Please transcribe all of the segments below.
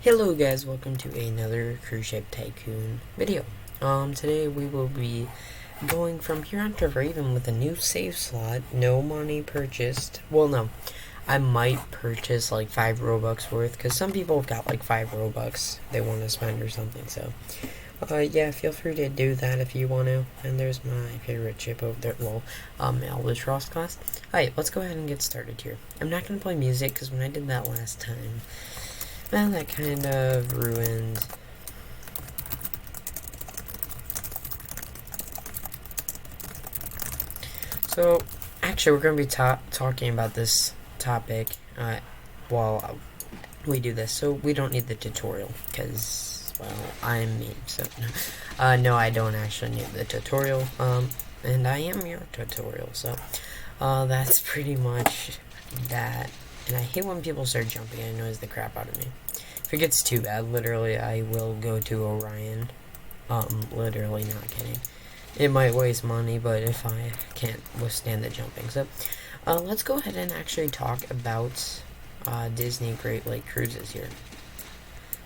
Hello guys, welcome to another cruise ship tycoon video. Today we will be going from Heron to Raven with a new save slot, no money purchased. Well, no, I might purchase like 5 Robux worth, because some people have got like 5 Robux they want to spend or something, so yeah, feel free to do that if you want to. And there's my favorite ship over there, Albatross class. Alright, let's go ahead and get started here. I'm not going to play music, because when I did that last time, well, that kind of ruined. So, actually, we're going to be talking about this topic while we do this. So, we don't need the tutorial, because, well, I'm me. So, no, I don't actually need the tutorial. And I am your tutorial. So, that's pretty much that. And I hate when people start jumping. It annoys the crap out of me. If it gets too bad, literally, I will go to Orion. Literally not kidding. It might waste money, but if I can't withstand the jumping. So, let's go ahead and actually talk about Disney Great Lake Cruises here.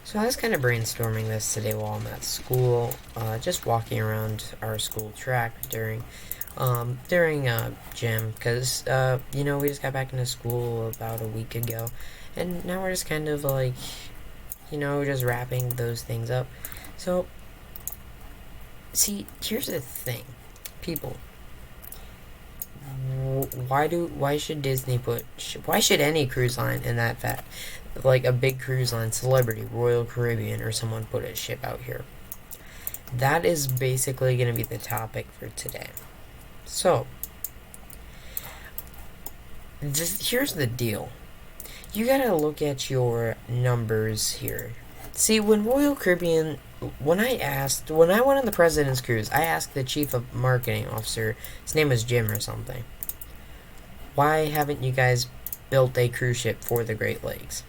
So I was kind of brainstorming this today while I'm at school. Just walking around our school track during gym, because you know, we just got back into school about a week ago, and now we're just kind of like, you know, just wrapping those things up. So, see, here's the thing, people. Why should Disney why should any cruise line in that fact, like a big cruise line, Celebrity, Royal Caribbean, or someone put a ship out here? That is basically going to be the topic for today. So, here's the deal. You gotta look at your numbers here. See, when Royal Caribbean, when I went on the President's Cruise, I asked the chief of marketing officer, his name was Jim or something, why haven't you guys built a cruise ship for the Great Lakes?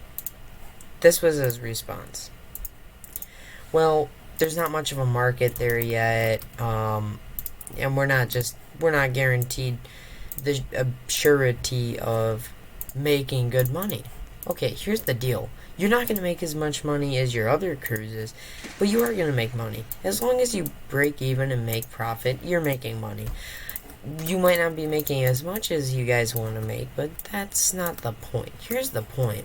This was his response. Well, there's not much of a market there yet, and we're not guaranteed the surety of making good money. Okay, here's the deal. You're not going to make as much money as your other cruises, but you are going to make money. As long as you break even and make profit, you're making money. You might not be making as much as you guys want to make, but that's not the point. Here's the point.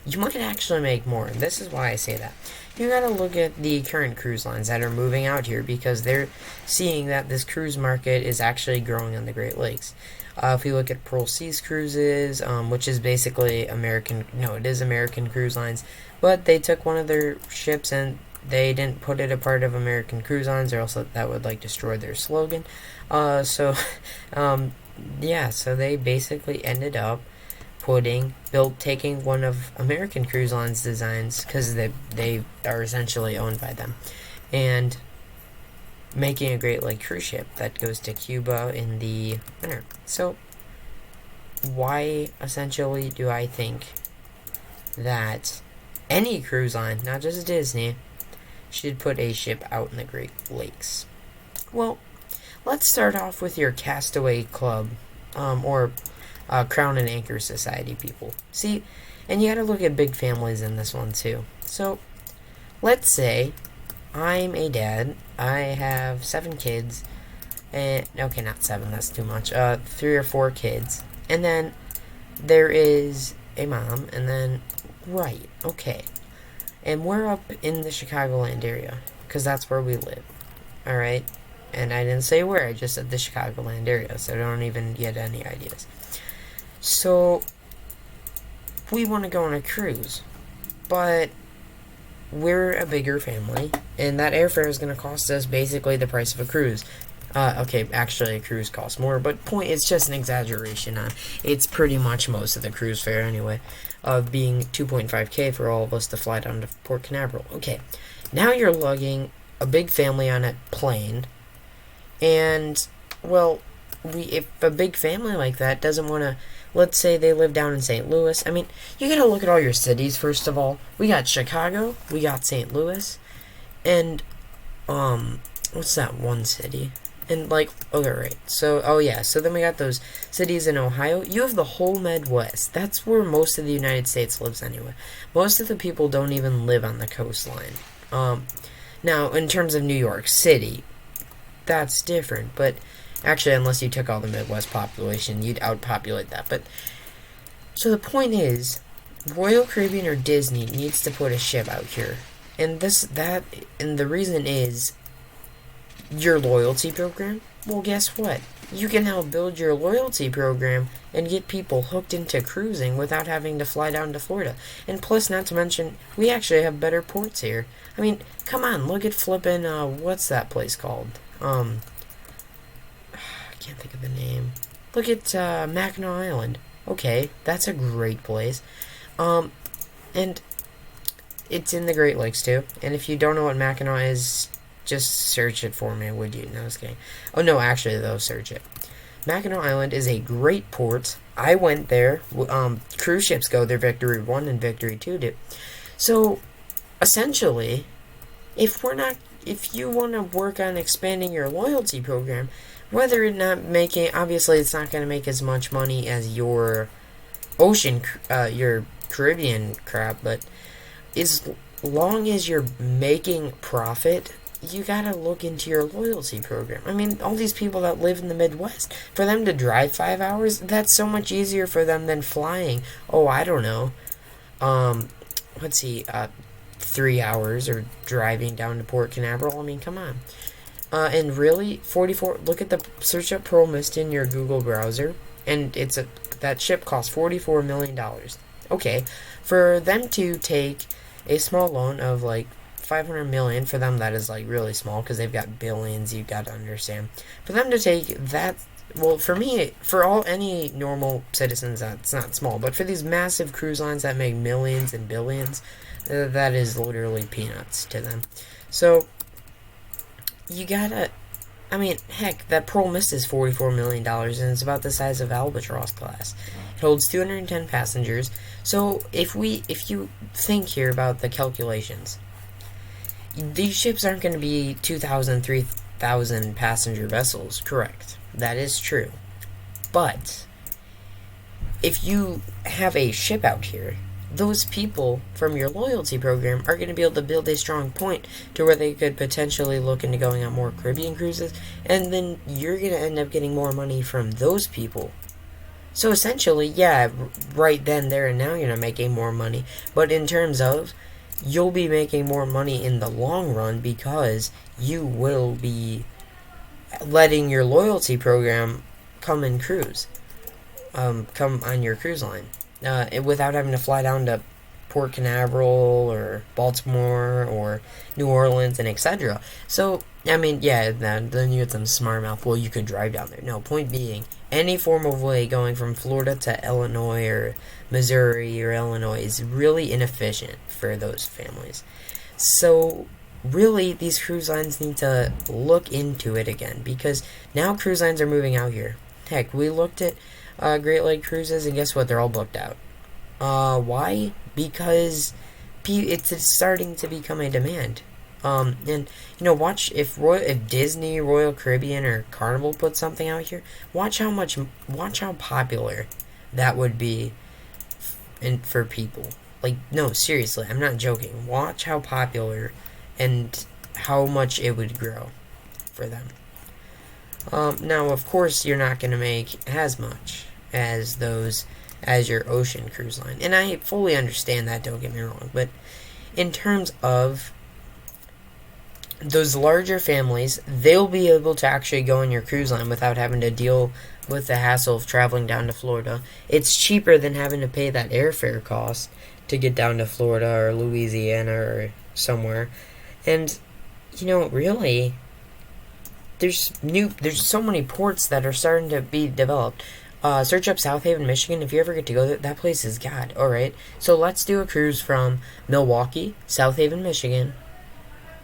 You might actually make more, and this is why I say that. You gotta look at the current cruise lines that are moving out here, because they're seeing that this cruise market is actually growing on the Great Lakes. If we look at Pearl Seas Cruises, which is basically it is American Cruise Lines, but they took one of their ships and they didn't put it a part of American Cruise Lines, or else that would like destroy their slogan. So they basically ended up taking one of American Cruise Line's designs, because they are essentially owned by them, and making a Great Lake cruise ship that goes to Cuba in the winter. So, why essentially do I think that any cruise line, not just Disney, should put a ship out in the Great Lakes? Well, let's start off with your Castaway Club, or Crown and Anchor Society people. See, and you gotta look at big families in this one too. So, let's say I'm a dad. I have 7 kids, and okay, not 7. That's too much. 3 or 4 kids, and then there is a mom, and then okay, and we're up in the Chicagoland area, because that's where we live. All right, and I didn't say where. I just said the Chicagoland area, so don't even get any ideas. So, we want to go on a cruise, but we're a bigger family, and that airfare is going to cost us basically the price of a cruise. Okay, actually a cruise costs more, but it's just an exaggeration. It's pretty much most of the cruise fare anyway, of being 2.5K for all of us to fly down to Port Canaveral. Okay, now you're lugging a big family on a plane, and, well, if a big family like that doesn't want to, let's say they live down in St. Louis. I mean, you gotta look at all your cities, first of all. We got Chicago, we got St. Louis, and, what's that one city? And like, okay, right. So, oh yeah. So then we got those cities in Ohio. You have the whole Midwest. That's where most of the United States lives anyway. Most of the people don't even live on the coastline. Now, in terms of New York City, that's different. But actually, unless you took all the Midwest population, you'd outpopulate that. But so the point is, Royal Caribbean or Disney needs to put a ship out here, and and the reason is your loyalty program. Well, guess what? You can now build your loyalty program and get people hooked into cruising without having to fly down to Florida. And plus, not to mention, we actually have better ports here. I mean, come on, look at flippin', what's that place called? I can't think of the name. Look at, Mackinac Island. Okay, that's a great place. And it's in the Great Lakes, too. And if you don't know what Mackinac is, just search it for me, would you? No, I was kidding. Oh, no, actually, though, search it. Mackinac Island is a great port. I went there. Cruise ships go there. Victory 1 and Victory 2 do. So, essentially, if you want to work on expanding your loyalty program, whether it's not making, obviously, it's not going to make as much money as your your Caribbean crap, but as long as you're making profit, you gotta look into your loyalty program. I mean, all these people that live in the Midwest, for them to drive 5 hours, that's so much easier for them than flying. Oh, I don't know. Let's see, 3 hours or driving down to Port Canaveral. I mean, come on. And really, 44. Look at the search up Pearl Mist in your Google browser, and that ship costs $44 million. Okay, for them to take a small loan of like 500 million, for them that is like really small because they've got billions, you got to understand. For them to take that, well, for me, for any normal citizens, that's not small, but for these massive cruise lines that make millions and billions, that is literally peanuts to them. So you gotta, I mean, heck, that Pearl Mist is $44 million, and it's about the size of Albatross class. It holds 210 passengers. So if you think here about the calculations, these ships aren't going to be 2,000, 3,000 passenger vessels, correct? That is true. But if you have a ship out here, those people from your loyalty program are going to be able to build a strong point to where they could potentially look into going on more Caribbean cruises, and then you're going to end up getting more money from those people. So essentially, yeah, right then, there, and now you're not making more money, but in terms of, you'll be making more money in the long run because you will be letting your loyalty program come and cruise. Come on your cruise line. Without having to fly down to Port Canaveral or Baltimore or New Orleans and etc. So, I mean, yeah, then you get some smart mouth, well, you could drive down there. No, point being, any form of way going from Florida to Illinois or Missouri or Illinois is really inefficient for those families. So, really, these cruise lines need to look into it again, because now cruise lines are moving out here. Heck, we looked at Great Lake cruises, and guess what? They're all booked out. Why? Because it's starting to become a demand. And watch if Disney, Royal Caribbean, or Carnival put something out here. Watch how popular that would be, for people. Like, no, seriously, I'm not joking. Watch how popular and how much it would grow for them. Now, of course, you're not going to make as much as your ocean cruise line. And I fully understand that, don't get me wrong. But in terms of those larger families, they'll be able to actually go on your cruise line without having to deal with the hassle of traveling down to Florida. It's cheaper than having to pay that airfare cost to get down to Florida or Louisiana or somewhere. And, really, there's so many ports that are starting to be developed. Search up South Haven, Michigan. If you ever get to go there, that place is God. Alright, so let's do a cruise from Milwaukee, South Haven, Michigan,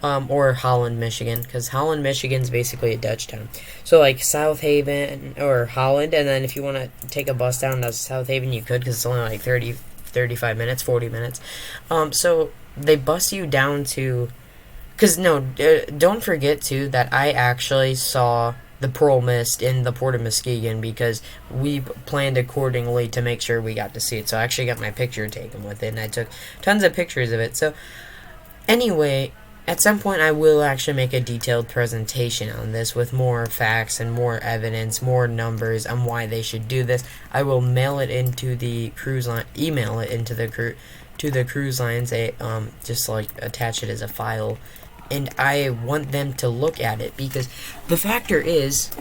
or Holland, Michigan, because Holland, Michigan's basically a Dutch town. So, like, South Haven or Holland, and then if you want to take a bus down to South Haven, you could, because it's only like 35 minutes, 40 minutes. So they bus you down to... Because, no, don't forget, too, that I actually saw the Pearl Mist in the Port of Muskegon, because we planned accordingly to make sure we got to see it. So I actually got my picture taken with it, and I took tons of pictures of it. So anyway, at some point I will actually make a detailed presentation on this with more facts and more evidence, more numbers on why they should do this. I will mail it into the cruise line, email it into the cruise lines, just like attach it as a file, and I want them to look at it, because the factor is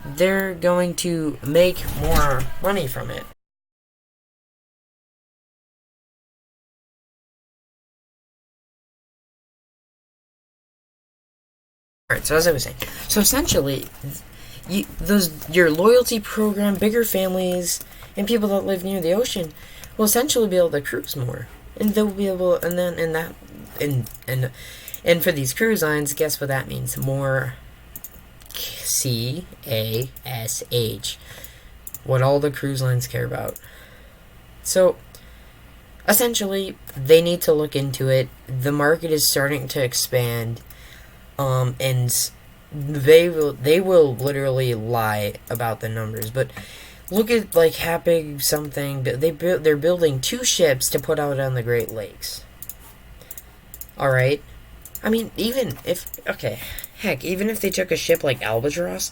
they're going to make more money from it. Alright, so as I was saying, so essentially, your loyalty program, bigger families, and people that live near the ocean will essentially be able to cruise more, and they'll be able, and for these cruise lines, guess what that means? More CASH, what all the cruise lines care about. So essentially, they need to look into it. The market is starting to expand. And they will literally lie about the numbers, but look at like how big something they're building 2 ships to put out on the Great Lakes. All right, I mean, even if they took a ship like Albatross,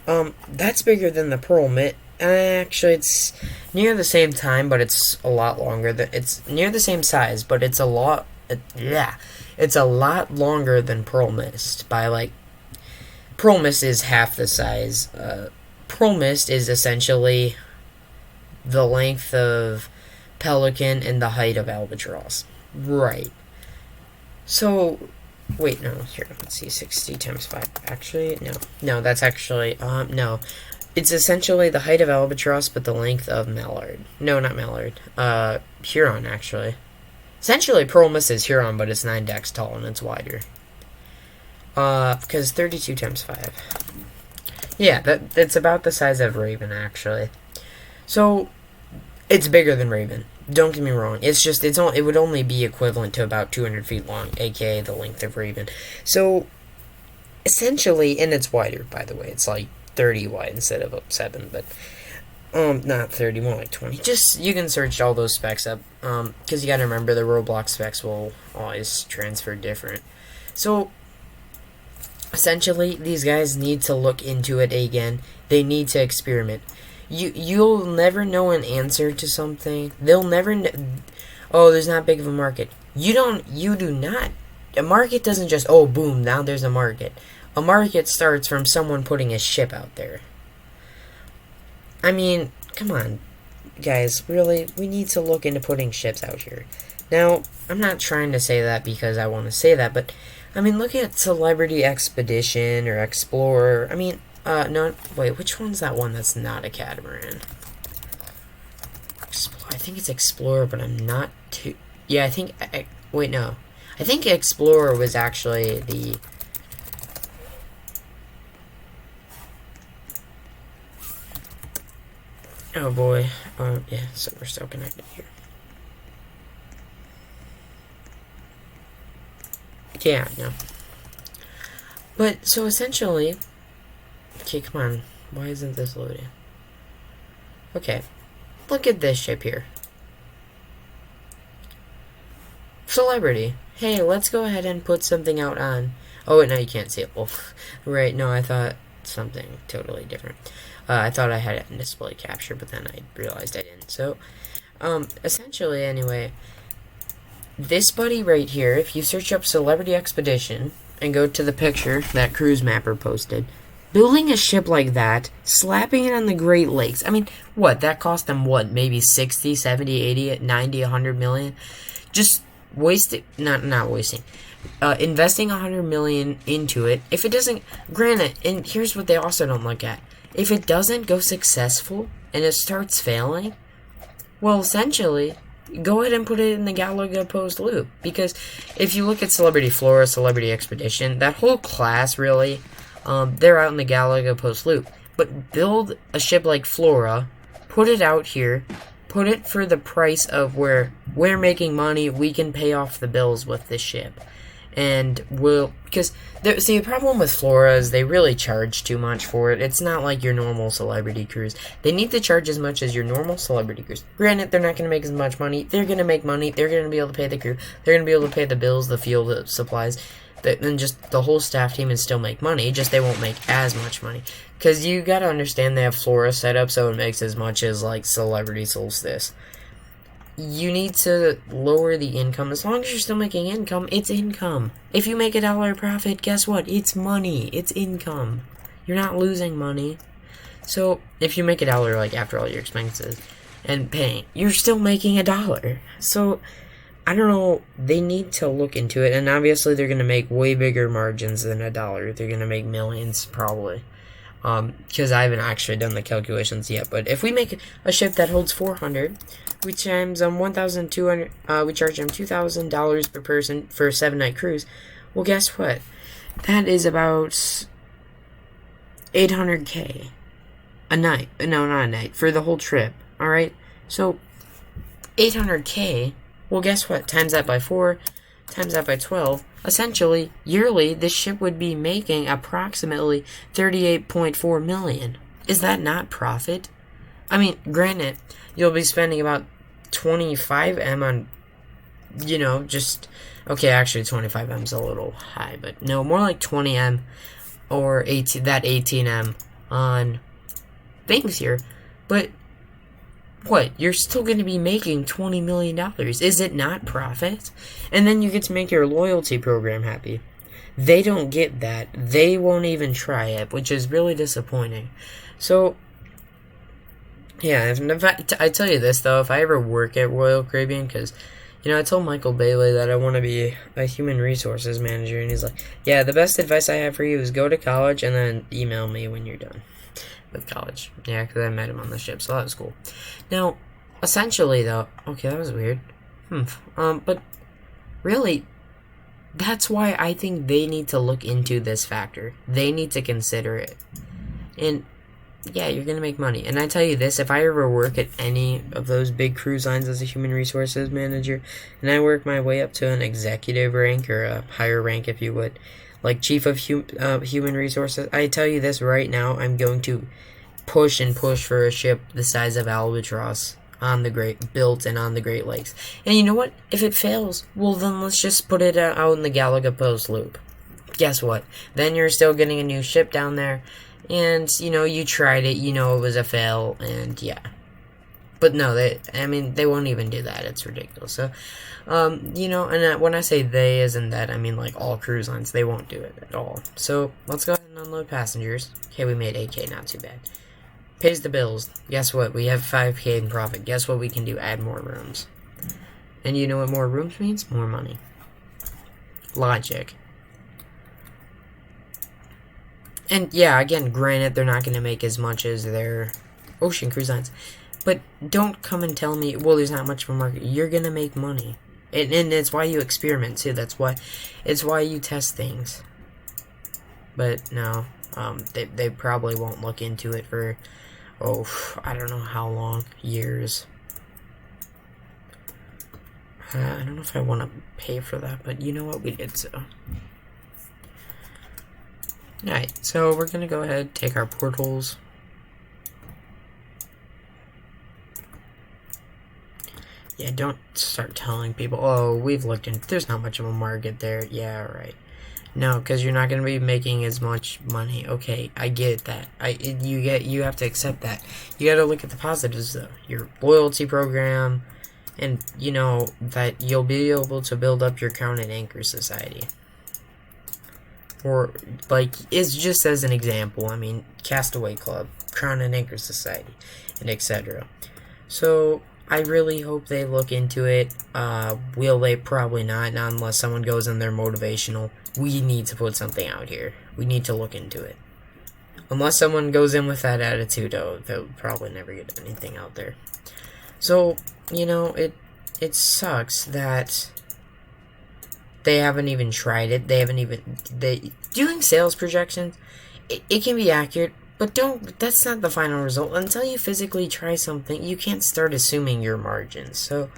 that's bigger than the Pearl Mist. Actually, it's near the same time, but it's a lot longer. It's near the same size, but it's a lot. It's a lot longer than Pearl Mist by like. Pearl Mist is half the size. Pearl Mist is essentially the length of Pelican and the height of Albatross. Right. So, wait, no, here, let's see, 60 times 5. Actually, no, that's actually, no. It's essentially the height of Albatross, but the length of Mallard. No, not Mallard. Heron, actually. Essentially, Pearl Mist is Heron, but it's 9 decks tall and it's wider. Because 32 times 5. Yeah, that's about the size of Raven, actually. So, it's bigger than Raven. Don't get me wrong. It would only be equivalent to about 200 feet long, aka the length of Raven. So, essentially, and it's wider, by the way. It's like 30 wide instead of 7, but not 30, more like 20. Just, you can search all those specs up, because you gotta remember the Roblox specs will always transfer different. So, essentially, these guys need to look into it again. They need to experiment. You'll never know an answer to something. They'll never oh, there's not big of a market. You do not. A market doesn't just, oh, boom, now there's a market. A market starts from someone putting a ship out there. I mean, come on, guys, really, we need to look into putting ships out here. Now, I'm not trying to say that because I want to say that, but, I mean, look at Celebrity Expedition or Explorer. I mean, no, wait, which one's that one that's not a catamaran? I think it's Explorer, but I'm not too... Yeah, I think... wait, no. I think Explorer was actually the... Oh boy. Yeah, so we're still connected here. Yeah, no. But, so essentially... Okay, come on. Why isn't this loading? Okay. Look at this ship here. Celebrity. Hey, let's go ahead and put something out on... Oh, wait, no, you can't see it. Oh, right, no, I thought something totally different. I thought I had it in display capture, but then I realized I didn't. So, essentially, anyway, this buddy right here, if you search up Celebrity Expedition and go to the picture that Cruise Mapper posted, building a ship like that, slapping it on the Great Lakes, I mean, what, that cost them, what, maybe 60, 70, 80, 90, 100 million? Just wasting, not wasting, investing 100 million into it. If it doesn't, granted, and here's what they also don't look at. If it doesn't go successful and it starts failing, well, essentially, go ahead and put it in the Galaga Post loop. Because if you look at Celebrity Flora, Celebrity Expedition, that whole class, really, they're out in the Galaga Post loop. But build a ship like Flora, put it out here, put it for the price of where we're making money, we can pay off the bills with this ship. and will, because see, the problem with Flora is they really charge too much for it. It's not like your normal celebrity cruise. They need to charge as much as your normal celebrity cruise. Granted, they're not going to make as much money. They're going to make money. They're going to be able to pay the crew. They're going to be able to pay the bills, the fuel, the supplies, and just the whole staff team, and still make money. Just they won't make as much money. Because you got to understand they have Flora set up so it makes as much as like Celebrity Solstice. You need to lower the income. As long as you're still making income, it's income. If you make $1 profit, guess what? It's money. It's income. You're not losing money. So, if you make $1, like, after all your expenses and paying, you're still making $1. So, I don't know. They need to look into it. And obviously, they're going to make way bigger margins than $1. They're going to make millions, probably. Because I haven't actually done the calculations yet. But if we make a ship that holds 400, we times 1,200. We charge them $2,000 per person for a 7-night cruise. Well, guess what? That is about $800K a night. No, not a night, for the whole trip. All right. So $800K. Well, guess what? Times that by 4. Times that by 12. Essentially, yearly, this ship would be making approximately $38.4 million. Is that not profit? I mean, granted, you'll be spending about 25M on, just... Okay, actually, 25M is a little high, but no, more like 20M or 18M on things here. But, what? You're still going to be making $20 million. Is it not profit? And then you get to make your loyalty program happy. They don't get that. They won't even try it, which is really disappointing. So, yeah, I tell you this, though, if I ever work at Royal Caribbean, because, I told Michael Bailey that I want to be a human resources manager, and he's like, yeah, the best advice I have for you is go to college and then email me when you're done with college. Yeah, because I met him on the ship, so that was cool. Now, essentially, though, okay, that was weird. But really, that's why I think they need to look into this factor. They need to consider it. And, yeah, you're going to make money. And I tell you this, if I ever work at any of those big cruise lines as a human resources manager, and I work my way up to an executive rank, or a higher rank, if you would, like chief of human resources, I tell you this right now, I'm going to push for a ship the size of Albatross built and on the Great Lakes. And you know what? If it fails, well, then let's just put it out in the Galapagos Loop. Guess what? Then you're still getting a new ship down there, and, you tried it, it was a fail, and yeah. But no, they won't even do that. It's ridiculous. So, and when I say they, isn't that, I mean, like, all cruise lines, they won't do it at all. So, let's go ahead and unload passengers. Okay, we made 8K, not too bad. Pays the bills. Guess what? We have 5K in profit. Guess what we can do? Add more rooms. And you know what more rooms means? More money. Logic. And, yeah, again, granted, they're not going to make as much as their ocean cruise lines. But don't come and tell me, well, there's not much of a market. You're going to make money. And it's why you experiment, too. It's why you test things. But, no, they probably won't look into it for, I don't know how long. Years. I don't know if I want to pay for that, but you know what? We did so. Alright, so we're going to go ahead, take our portals. Yeah, don't start telling people, oh, we've looked in, there's not much of a market there. Yeah, right. No, because you're not going to be making as much money. Okay, I get that. You have to accept that. You got to look at the positives, though. Your loyalty program, and, that you'll be able to build up your Crown and Anchor Society. Or, like, it's just as an example, I mean, Castaway Club, Crown and Anchor Society, and etc. So, I really hope they look into it. Will they? Probably not unless someone goes in there motivational. We need to put something out here. We need to look into it. Unless someone goes in with that attitude, they'll probably never get anything out there. So, it sucks that they haven't even tried it. Doing sales projections, it can be accurate, but that's not the final result. Until you physically try something, you can't start assuming your margins. So,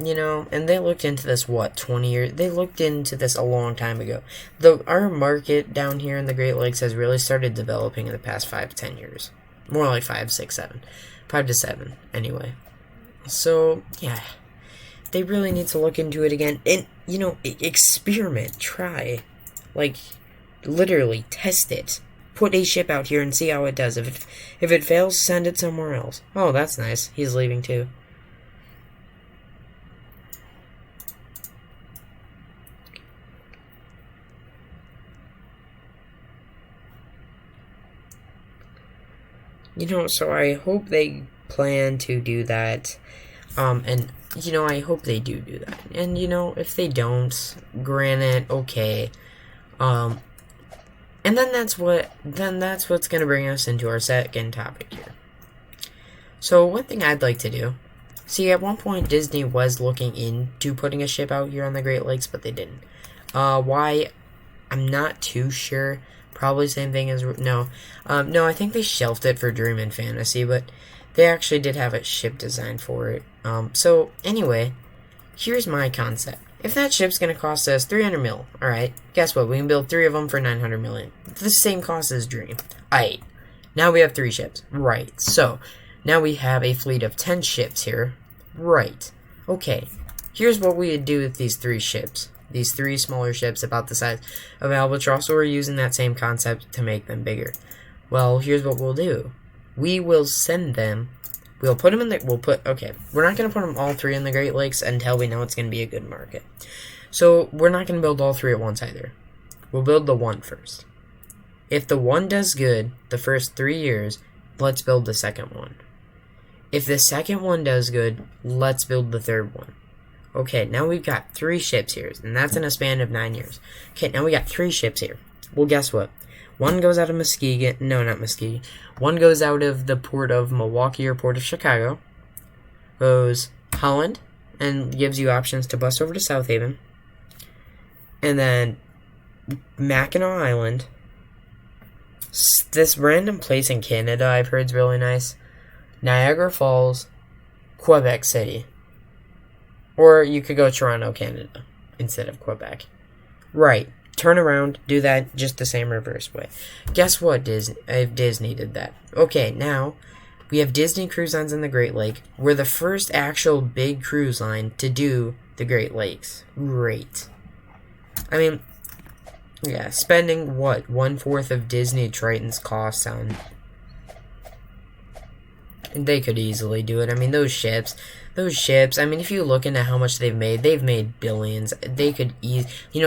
You know, and they looked into this, what, 20 years? They looked into this a long time ago. Our market down here in the Great Lakes has really started developing in the past 5 to 10 years. More like 5, 6, 7. 5 to 7, anyway. So, yeah. They really need to look into it again. And, you know, experiment, try. Like, literally, test it. Put a ship out here and see how it does. If it fails, send it somewhere else. Oh, that's nice. He's leaving too. You know, so I hope they plan to do that. And, you know, I hope they do that. And, you know, if they don't, granted, okay. And then that's what's going to bring us into our second topic here. So, one thing I'd like to do. See, at one point, Disney was looking into putting a ship out here on the Great Lakes, but they didn't. Why? I'm not too sure. Probably same thing as... No, I think they shelved it for Dream and Fantasy, but they actually did have a ship designed for it. So, anyway, here's my concept. If that ship's going to cost us 300 mil, alright, guess what? We can build 3 of them for 900 million. The same cost as Dream. Aight. Now we have 3 ships. Right. So, now we have a fleet of 10 ships here. Right. Okay. Here's what we would do with these 3 ships. These 3 smaller ships about the size of Albatross, so we're using that same concept to make them bigger. Well, here's what we'll do. We will send them, we'll put them in the, okay, we're not going to put them all 3 in the Great Lakes until we know it's going to be a good market. So, we're not going to build all 3 at once either. We'll build the 1 first. If the 1 does good, the first 3 years, let's build the second one. If the second one does good, let's build the third one. Okay, now we've got 3 ships here, and that's in a span of 9 years. Okay, now we got 3 ships here. Well, guess what? 1 goes out of Muskegon. No, not Muskegon. 1 goes out of the port of Milwaukee or port of Chicago. Goes Holland, and gives you options to bus over to South Haven. And then Mackinac Island. This random place in Canada I've heard is really nice. Niagara Falls, Quebec City. Or you could go Toronto, Canada, instead of Quebec. Right. Turn around, do that just the same reverse way. Guess what, Disney did that. Okay, now, we have Disney Cruise Lines in the Great Lake. We're the first actual big cruise line to do the Great Lakes. Great. I mean, yeah, spending, what, 1/4 of Disney Triton's cost on... They could easily do it. I mean, those ships, I mean, if you look into how much they've made billions. They could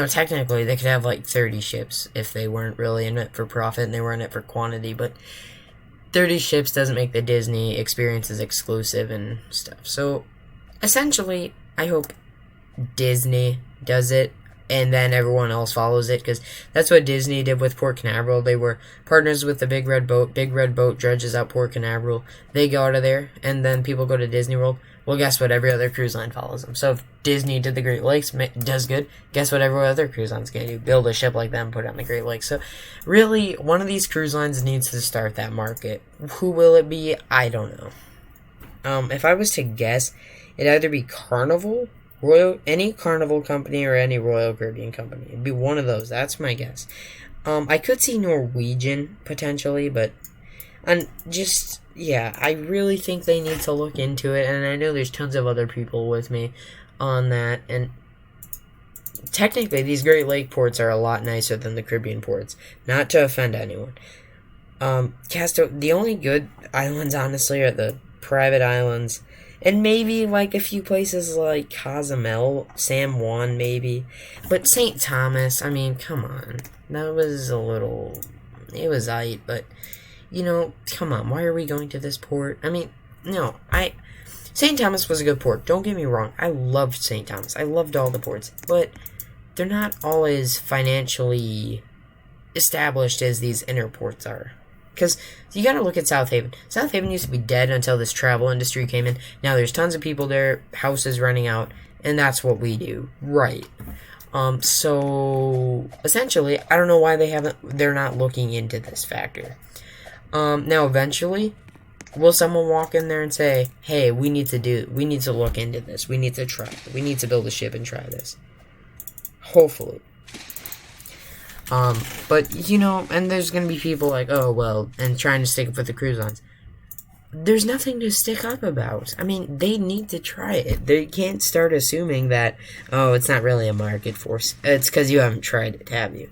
technically, they could have like 30 ships if they weren't really in it for profit and they were in it for quantity, but 30 ships doesn't make the Disney experiences exclusive and stuff. So, essentially, I hope Disney does it, and then everyone else follows it, because that's what Disney did with Port Canaveral. They were partners with the Big Red Boat. Big Red Boat dredges out Port Canaveral. They go out of there, and then people go to Disney World. Well, guess what? Every other cruise line follows them. So if Disney did the Great Lakes, does good, guess what every other cruise line's going to do? Build a ship like them, put it on the Great Lakes. So really, one of these cruise lines needs to start that market. Who will it be? I don't know. If I was to guess, it'd either be Carnival, any Carnival company, or any Royal Caribbean company. It'd be one of those. That's my guess. I could see Norwegian, potentially, but... yeah, I really think they need to look into it, and I know there's tons of other people with me on that, and technically, these Great Lake ports are a lot nicer than the Caribbean ports. Not to offend anyone. The only good islands, honestly, are the private islands, and maybe, like, a few places like Cozumel, San Juan, maybe. But St. Thomas, I mean, come on. That was it was aight, but, come on, why are we going to this port? I mean, no, St. Thomas was a good port, don't get me wrong. I loved St. Thomas. I loved all the ports, but they're not all as financially established as these inner ports are. Because you gotta look at South Haven. South Haven used to be dead until this travel industry came in. Now there's tons of people there, houses running out, and that's what we do. Right. So, essentially, I don't know why they're not looking into this factor. Now eventually, Will someone walk in there and say, hey, we need to look into this. We need to try it. We need to build a ship and try this. Hopefully. But, you know, and there's going to be people like, oh, well, and trying to stick up with the cruise lines. There's nothing to stick up about. I mean, they need to try it. They can't start assuming that, oh, it's not really a market force. It's because you haven't tried it, have you?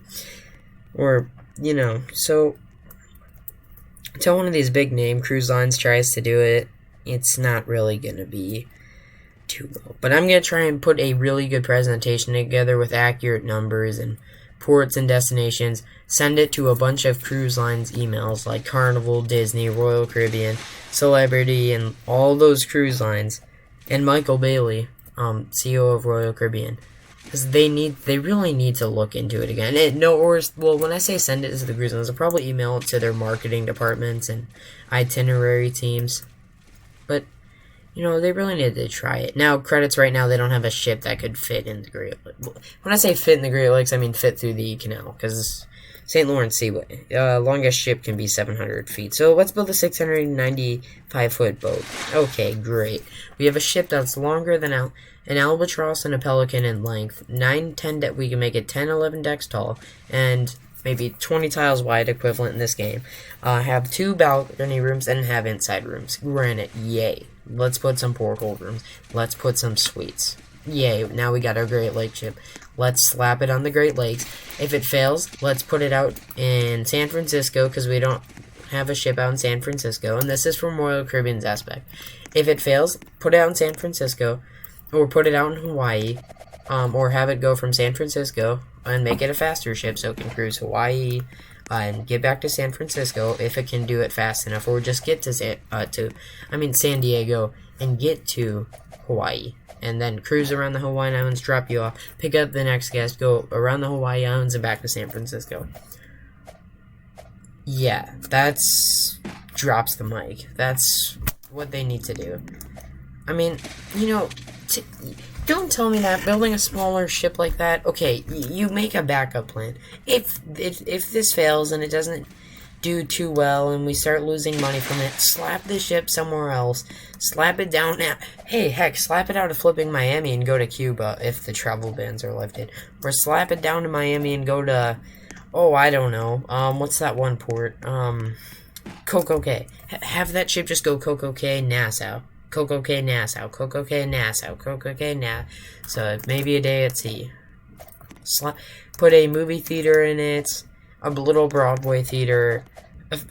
Or, you know, so until one of these big name cruise lines tries to do it, it's not really going to be too low. But I'm going to try and put a really good presentation together with accurate numbers and ports and destinations. Send it to a bunch of cruise lines emails like Carnival, Disney, Royal Caribbean, Celebrity, and all those cruise lines. And Michael Bailey, CEO of Royal Caribbean. Because they really need to look into it again. When I say send it to the cruise lines, they'll probably email it to their marketing departments and itinerary teams. But, you know, they really need to try it. Now, credits right now, they don't have a ship that could fit in the Great Lakes. When I say fit in the Great Lakes, I mean fit through the canal. Because St. Lawrence Seaway, longest ship can be 700 feet. So let's build a 695-foot boat. Okay, great. We have a ship that's longer than an albatross and a pelican in length. 9-10 we can make it 10-11 decks tall, and maybe 20 tiles wide, equivalent in this game. Have 2 balcony rooms and have inside rooms. Granite, yay. Let's put some porthole rooms. Let's put some suites. Yay, now we got our Great Lake ship. Let's slap it on the Great Lakes. If it fails, let's put it out in San Francisco, because we don't have a ship out in San Francisco, and this is from Royal Caribbean's aspect. If it fails, put it out in San Francisco, or put it out in Hawaii, or have it go from San Francisco and make it a faster ship so it can cruise Hawaii and get back to San Francisco if it can do it fast enough, or just get to San Diego and get to Hawaii, and then cruise around the Hawaiian Islands, drop you off, pick up the next guest, go around the Hawaii Islands and back to San Francisco. Yeah, that's drops the mic. That's what they need to do. I mean, you know, don't tell me that building a smaller ship like that. Okay, you make a backup plan. If this fails and it doesn't do too well and we start losing money from it, slap the ship somewhere else. Slap it down now. Hey, heck, slap it out of flipping Miami and go to Cuba if the travel bans are lifted. Or slap it down to Miami and go to, oh, I don't know. What's that one port? Coco Cay. Have that ship just go Coco Cay, Nassau. Coco Cay, Nassau. Coco Cay, Nassau. Coco Cay, Nassau. So maybe a day at sea. Put a movie theater in it. A little Broadway theater,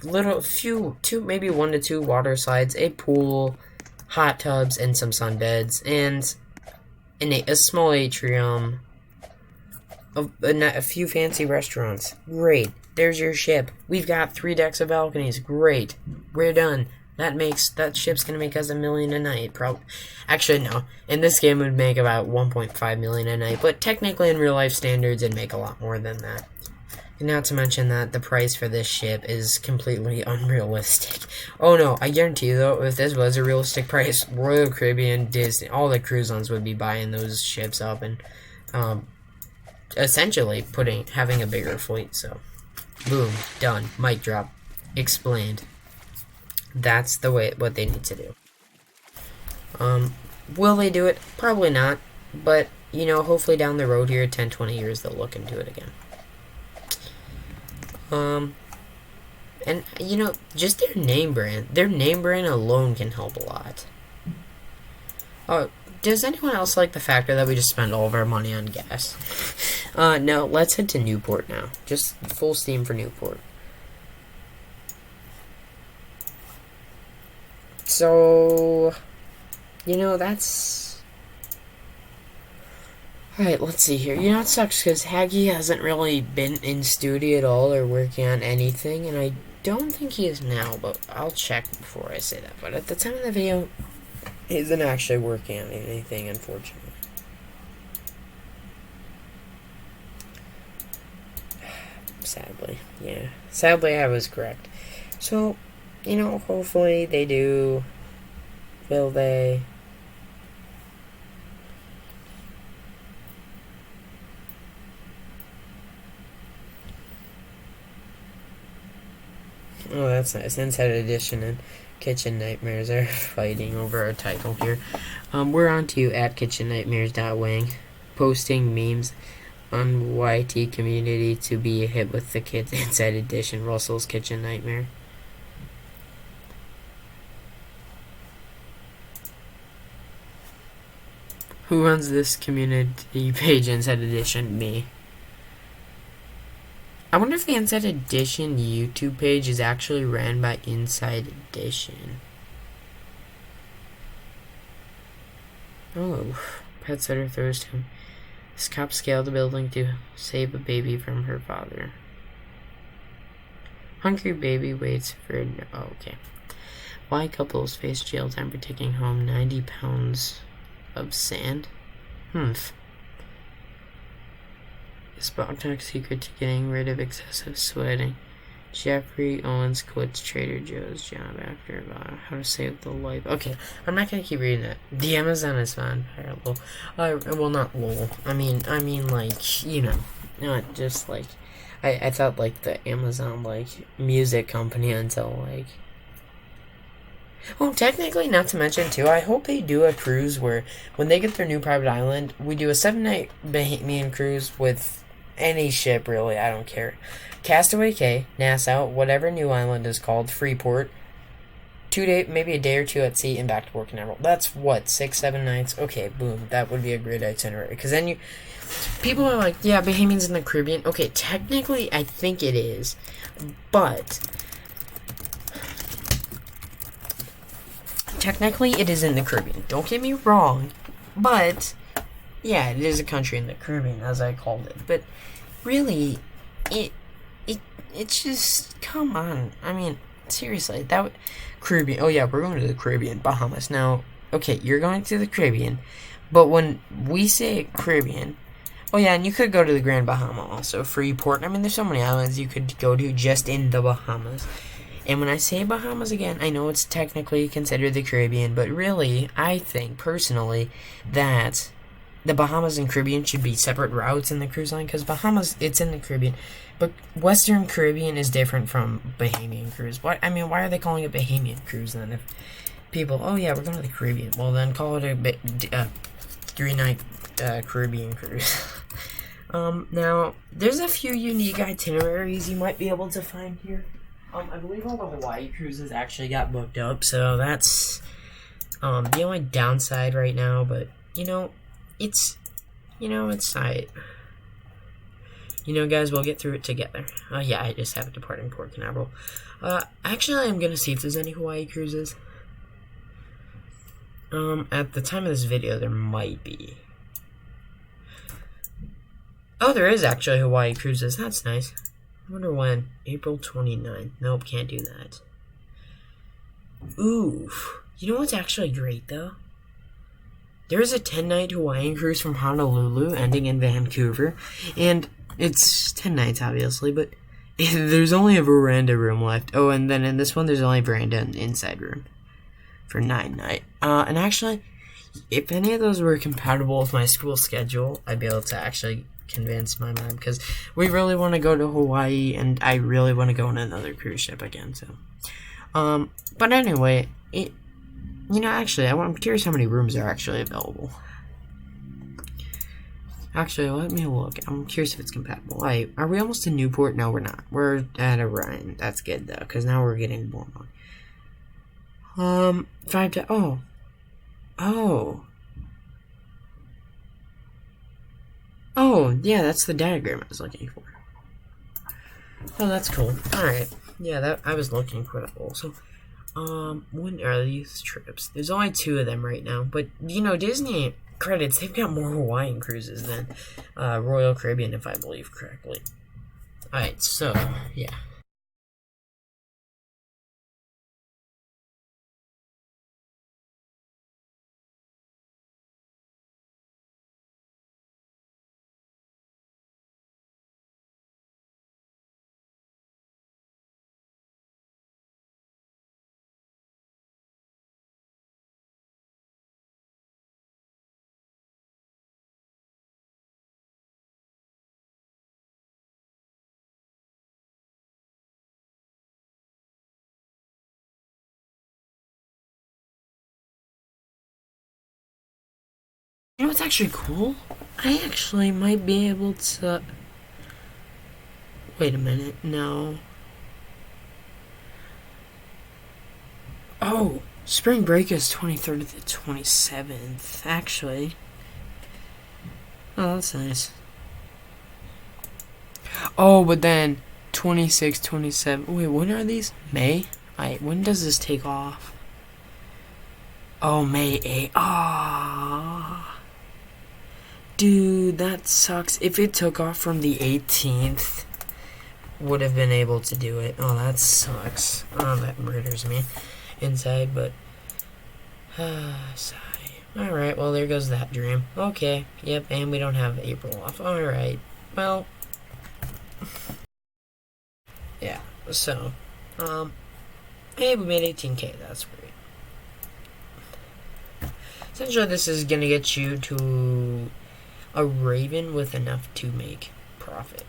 maybe 1 to 2 water slides, a pool, hot tubs, and some sunbeds, and a small atrium, a few fancy restaurants. Great. There's your ship. We've got 3 decks of balconies. Great. We're done. That ship's gonna make us $1 million a night. Actually, no. In this game, it would make about $1.5 million a night, but technically, in real life standards, it'd make a lot more than that. And not to mention that the price for this ship is completely unrealistic. Oh no, I guarantee you though, if this was a realistic price, Royal Caribbean, Disney, all the cruise lines would be buying those ships up and essentially having a bigger fleet. So, boom, done, mic drop, explained. That's what they need to do. Will they do it? Probably not, but you know, hopefully down the road here, 10-20 years, they'll look into it again. And, you know, just their name brand alone can help a lot. Does anyone else like the factor that we just spend all of our money on gas? No, let's head to Newport now. Just full steam for Newport. So, you know, that's... Alright, let's see here. You know, it sucks because Haggy hasn't really been in studio at all or working on anything, and I don't think he is now, but I'll check before I say that. But at the time of the video, he isn't actually working on anything, unfortunately. Sadly, yeah. Sadly, I was correct. So, you know, hopefully they do. Will they? Oh, that's nice. Inside edition and Kitchen Nightmares are fighting over our title here. We're on to at kitchennightmares.wing, posting memes on YT community to be hit with the Kids Inside Edition Russell's Kitchen Nightmare. Who runs this community page Inside Edition? Me. I wonder if the Inside Edition YouTube page is actually ran by Inside Edition. Oh, pet sitter throws him. This cop scaled the building to save a baby from her father. Hungry baby waits for no. Oh, okay. Why couples face jail time for taking home 90 pounds of sand? Is Bogdan's secret to getting rid of excessive sweating. Jeffrey Owens quits Trader Joe's job after how to save the life. Okay, I'm not gonna keep reading that. The Amazon is vampire. Well, not lol. I mean, like, you know, not just like. I thought like the Amazon like music company until like. Well, technically, not to mention too. I hope they do a cruise where when they get their new private island, we do a 7-night Bahamian cruise with any ship really. I don't care. Castaway Cay, Nassau, whatever new island is called, Freeport. 2 day, maybe a day or two at sea, and back to work in Emerald. That's what 6-7 nights. Okay, boom. That would be a great itinerary. Because then people are like, yeah, Bahamians in the Caribbean. Okay, technically, I think it is, but technically, it is in the Caribbean. Don't get me wrong, but yeah, it is a country in the Caribbean, as I called it. But really, it's just, come on. I mean, seriously, Caribbean. Oh yeah, we're going to the Caribbean, Bahamas. Now, okay, you're going to the Caribbean, but when we say Caribbean, oh yeah, and you could go to the Grand Bahama also, Freeport. I mean, there's so many islands you could go to just in the Bahamas. And when I say Bahamas again, I know it's technically considered the Caribbean, but really, I think, personally, that the Bahamas and Caribbean should be separate routes in the cruise line, because Bahamas, it's in the Caribbean, but Western Caribbean is different from Bahamian cruise. Why are they calling it Bahamian cruise then? If people, oh yeah, we're going to the Caribbean, well then call it a 3-night Caribbean cruise. Now, there's a few unique itineraries you might be able to find here. I believe all the Hawaii cruises actually got booked up, so that's the only downside right now, but it's tight. Guys, we'll get through it together. Yeah, I just have a departing Port Canaveral. Actually, I'm gonna see if there's any Hawaii cruises. At the time of this video, there might be. Oh, there is actually Hawaii cruises. That's nice. I wonder when. April 29th. Nope, can't do that. Oof. You know what's actually great, though? There is a 10-night Hawaiian cruise from Honolulu, ending in Vancouver. And it's 10 nights, obviously, but there's only a veranda room left. Oh, and then in this one, there's only a veranda and inside room for 9 nights. And actually, if any of those were compatible with my school schedule, I'd be able to actually convince my mom, because we really want to go to Hawaii, and I really want to go on another cruise ship again, so. But anyway, actually, I'm curious how many rooms are actually available. Actually, let me look. I'm curious if it's compatible. Are we almost to Newport? No, we're not. We're at Orion. That's good, though, because now we're getting more money. 5 to... Oh, yeah, that's the diagram I was looking for. Oh, that's cool. Alright. Yeah, that I was looking for that also. When are these trips? There's only 2 of them right now, but, Disney credits, they've got more Hawaiian cruises than Royal Caribbean, if I believe correctly. Alright, so, yeah. You know what's actually cool? I actually might be able to. Wait a minute, no. Oh, spring break is 23rd to the 27th, actually. Oh, that's nice. Oh, but then 26, 27. Wait, when are these? May? When does this take off? Oh, May 8th. Ah. Dude, that sucks. If it took off from the 18th, would have been able to do it. Oh, that sucks. Oh, that murders me inside, but sigh. Alright, well, there goes that dream. Okay, yep, and we don't have April off. Alright, well, yeah, so, hey, we made 18K, that's great. Essentially, this is gonna get you to a raven with enough to make profit.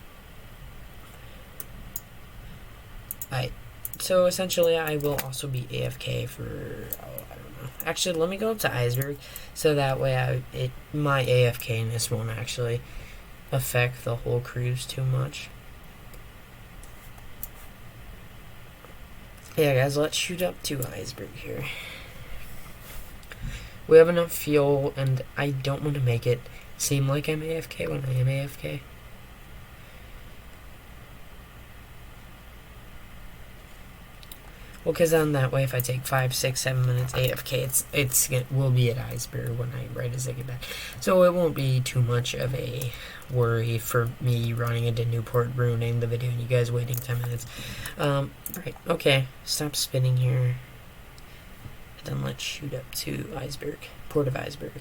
Alright, so essentially, I will also be AFK for, I don't know. Actually, let me go up to iceberg, so that way my AFK-ness won't actually affect the whole cruise too much. Yeah, guys, let's shoot up to iceberg here. We have enough fuel, and I don't want to make it seem like I'm AFK when I am AFK. Well, because on that way, if I take 5, 6, 7 minutes AFK, it will be at iceberg when right as I get back. So it won't be too much of a worry for me running into Newport, ruining the video, and you guys waiting 10 minutes. Right, okay, stop spinning here. Then let's shoot up to iceberg, port of iceberg.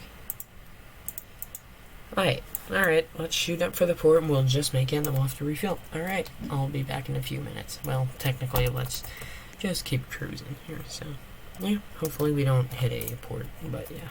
Alright, let's shoot up for the port, and we'll just make it, and then we'll have to refill. Alright, I'll be back in a few minutes. Well, technically, let's just keep cruising here, so, yeah, hopefully we don't hit a port, but yeah.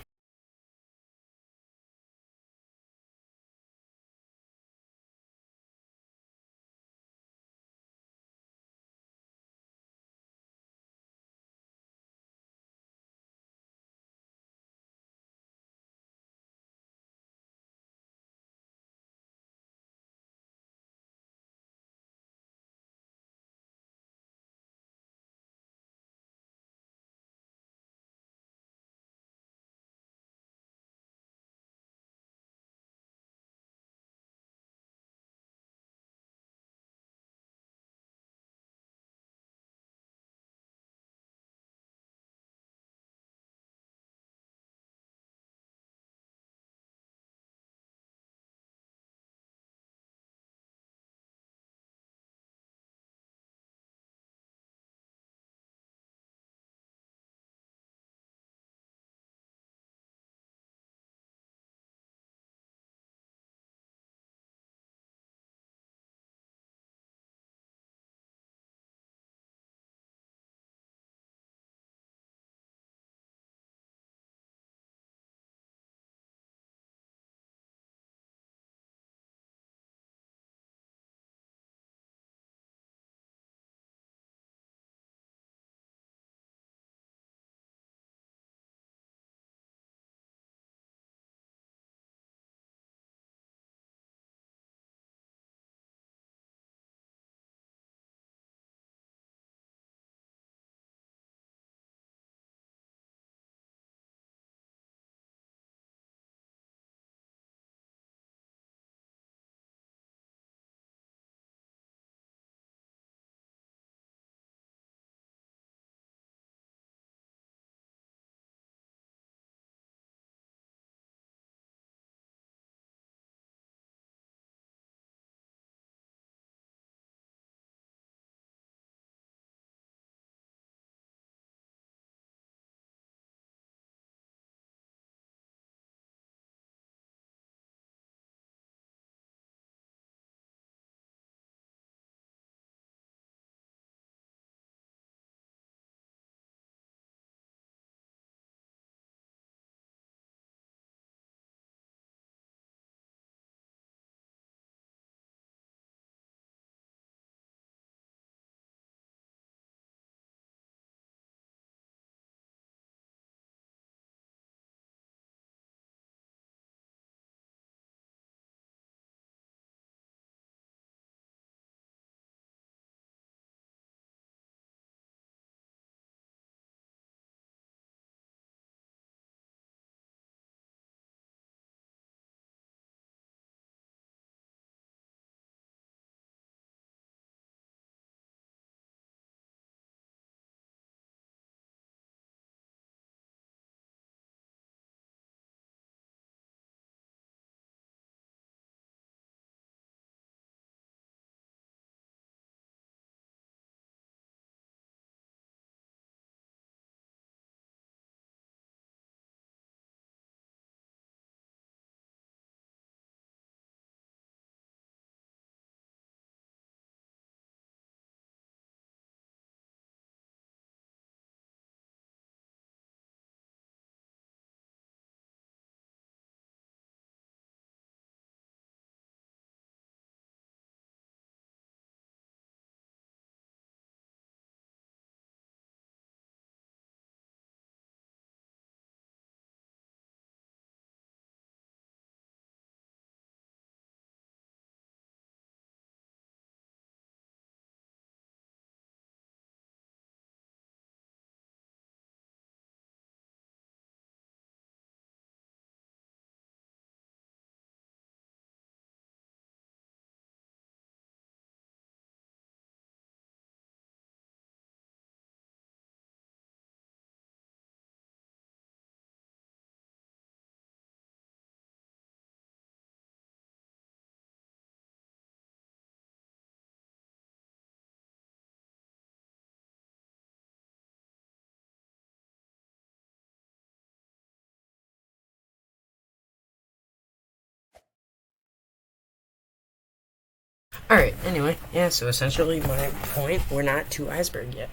Alright, anyway, yeah, so essentially my point, we're not to iceberg yet.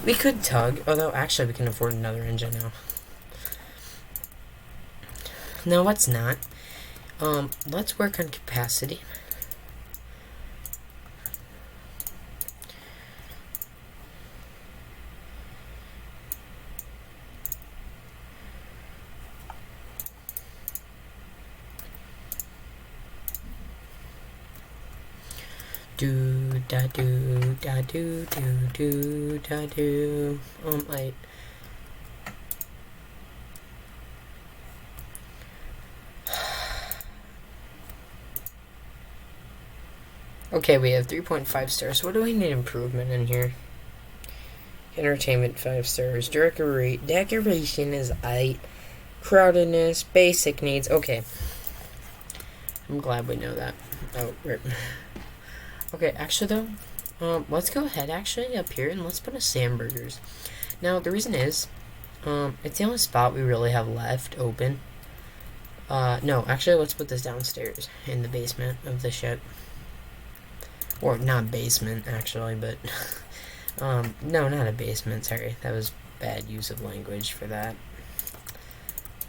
We could tug, although actually we can afford another engine now. No, let's not. Let's work on capacity. Do da do da do do do da do. Like. Okay, we have 3.5 stars. What do we need improvement in here? Entertainment 5 stars. Decoration is 8. Crowdedness, basic needs. Okay. I'm glad we know that. Oh, rip. Okay, actually though, let's go ahead actually up here and let's put a Sandburgers. Now the reason is, it's the only spot we really have left open. No, actually let's put this downstairs in the basement of the ship. Or not basement actually, but no, not a basement, sorry. That was bad use of language for that.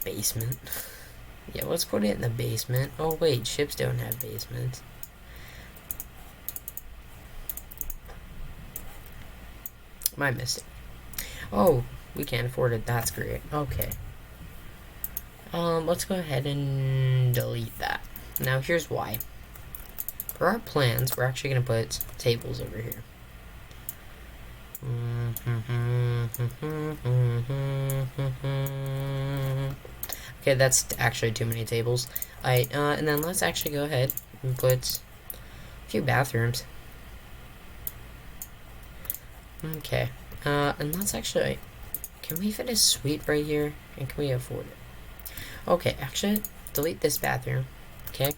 Basement. Yeah, let's put it in the basement. Oh wait, ships don't have basements. My mistake. Oh, we can't afford it. That's great. Okay. Let's go ahead and delete that. Now, here's why. For our plans, we're actually going to put tables over here. Okay, that's actually too many tables. Alright, and then let's actually go ahead and put a few bathrooms. Okay, and let's actually, can we fit a suite right here? And can we afford it? Okay, actually, delete this bathroom. Okay.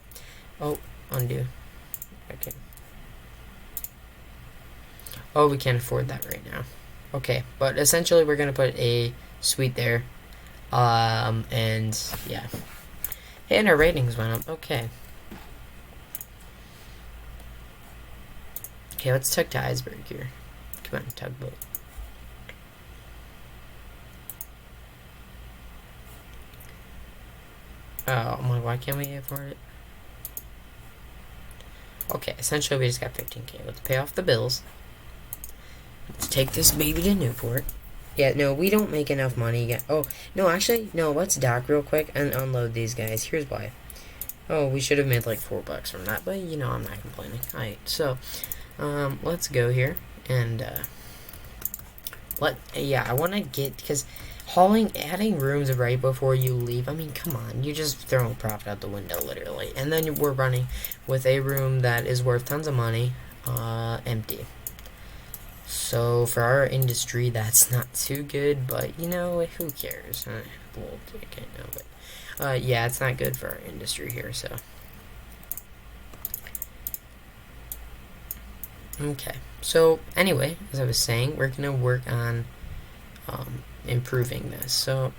Oh, undo. Okay. Oh, we can't afford that right now. Okay, but essentially we're gonna put a suite there. And yeah. Hey, and our ratings went up. Okay. Okay, let's tug to iceberg here. Come on, tugboat. Oh my, why can't we afford it? Okay, essentially we just got 15k. Let's pay off the bills. Let's take this baby to Newport. Yeah, no, we don't make enough money yet. Oh, no, actually, no, let's dock real quick and unload these guys. Here's why. Oh, we should have made like $4 from that, but you know, I'm not complaining. Alright, so, let's go here and, I want to get, because adding rooms right before you leave, I mean, come on, you just throw profit out the window, literally. And then we're running with a room that is worth tons of money, empty. So, for our industry, that's not too good, but, you know, who cares? Well, okay, no, but, yeah, it's not good for our industry here, so. Okay, so, anyway, as I was saying, we're going to work on, improving this. So,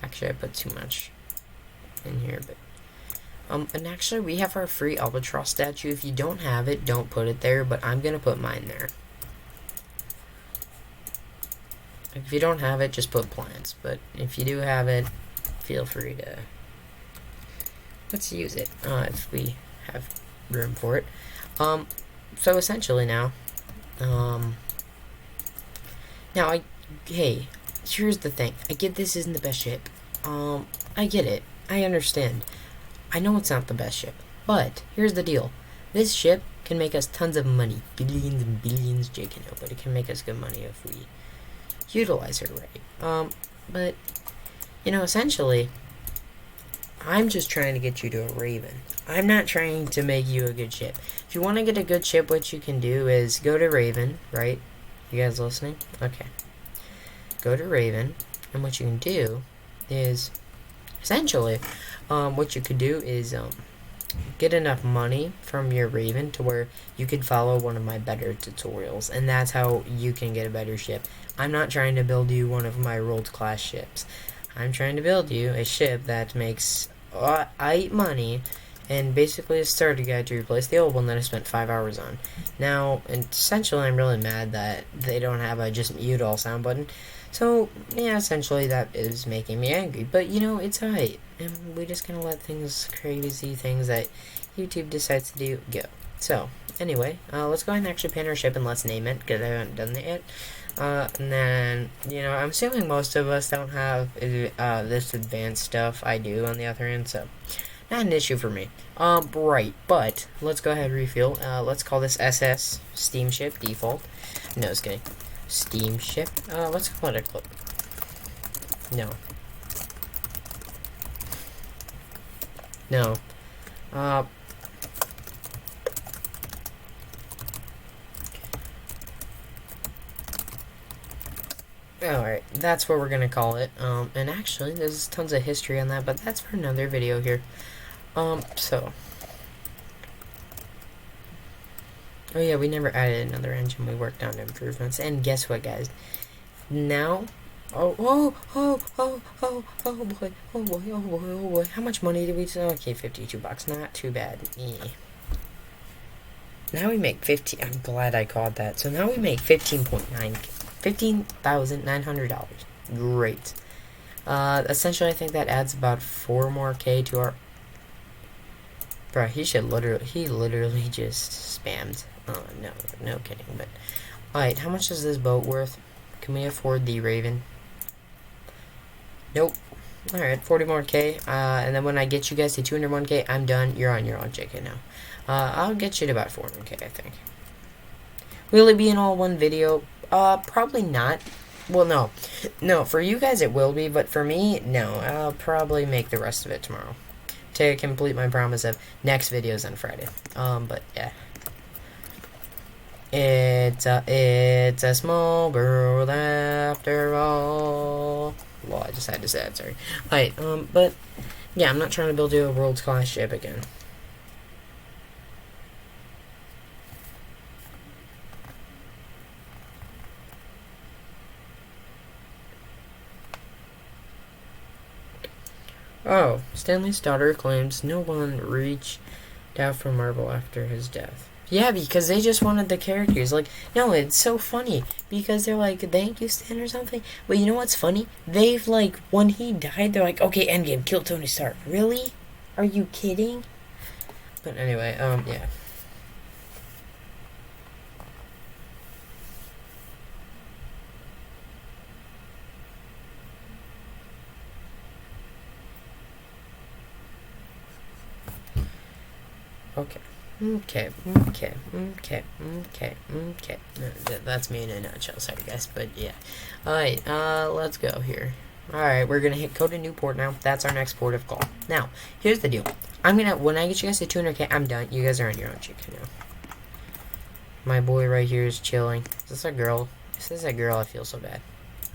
actually, I put too much in here, but and actually we have our free albatross statue. If you don't have it, don't put it there, but I'm gonna put mine there. If you don't have it, just put plants, but if you do have it, feel free to let's use it if we have room for it. So essentially now hey, here's the thing. I get this isn't the best ship. I get it. I understand. I know it's not the best ship. But, here's the deal. This ship can make us tons of money. Billions and billions, Jake, you know, but it can make us good money if we utilize it right. But, you know, essentially, I'm just trying to get you to a Raven. I'm not trying to make you a good ship. If you want to get a good ship, what you can do is go to Raven, right? You guys listening? Okay. Go to Raven, and what you can do is, essentially, what you could do is, get enough money from your Raven to where you could follow one of my better tutorials, and that's how you can get a better ship. I'm not trying to build you one of my world class ships. I'm trying to build you a ship that makes money and basically a starter guide to replace the old one that I spent 5 hours on. Now, essentially, I'm really mad that they don't have a just mute all sound button. So, yeah, essentially that is making me angry. But, you know, it's alright. And we just gonna let crazy things that YouTube decides to do, go. So, anyway, let's go ahead and actually paint our ship and let's name it, because I haven't done that yet. And then, you know, I'm assuming most of us don't have this advanced stuff. I do, on the other hand, so not an issue for me. Right, but let's go ahead and refill. Let's call this SS Steamship default. No, just kidding. Steamship. Let's call it a clip. No. No. Alright, that's what we're gonna call it. And actually, there's tons of history on that, but that's for another video here. So. Oh yeah, we never added another engine. We worked on improvements. And guess what, guys? Now, oh boy, oh boy. How much money did we do? Okay, $52. Not too bad. Now we make 15. I'm glad I called that. So now we make $15,900. Great. Essentially, I think that adds about 4 more K to our. Bro, he literally just spammed. Oh, no kidding. But, alright, how much is this boat worth? Can we afford the Raven? Nope. Alright, 40 more K. And then when I get you guys to 201K, I'm done. You're on your own, JK, now. I'll get you to about 400K, I think. Will it be in all one video? Probably not. Well, no. No, for you guys it will be, but for me, no. I'll probably make the rest of it tomorrow. To complete my promise of next videos on Friday. But yeah. It's a small world after all. Well, I just had to say that, sorry. Alright, but yeah, I'm not trying to build you a world class ship again. Oh, Stanley's daughter claims no one reached out for Marble after his death. Yeah, because they just wanted the characters. Like, no, it's so funny. Because they're like, thank you, Stan, or something. But you know what's funny? They've, like, when he died, they're like, okay, endgame, kill Tony Stark. Really? Are you kidding? But anyway, yeah. Okay. That's me in a nutshell, sorry guys, but yeah. Alright, let's go here. Alright, we're gonna hit Code to Newport now. That's our next port of call. Now, here's the deal. When I get you guys to 200K, I'm done. You guys are on your own chicken now. My boy right here is chilling. Is this a girl? If this is a girl, I feel so bad.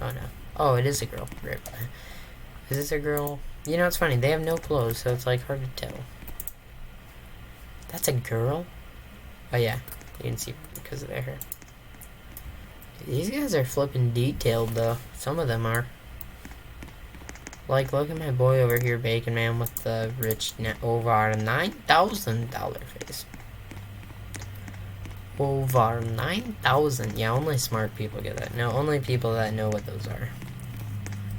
Oh no. Oh, it is a girl. Rip. Is this a girl? You know, it's funny. They have no clothes, so it's like hard to tell. That's a girl? Oh yeah, you can see because of their hair. These guys are flipping detailed though. Some of them are. Like, look at my boy over here, Bacon Man, with the rich over $9,000 face. Over 9,000. Yeah, only smart people get that. No, only people that know what those are.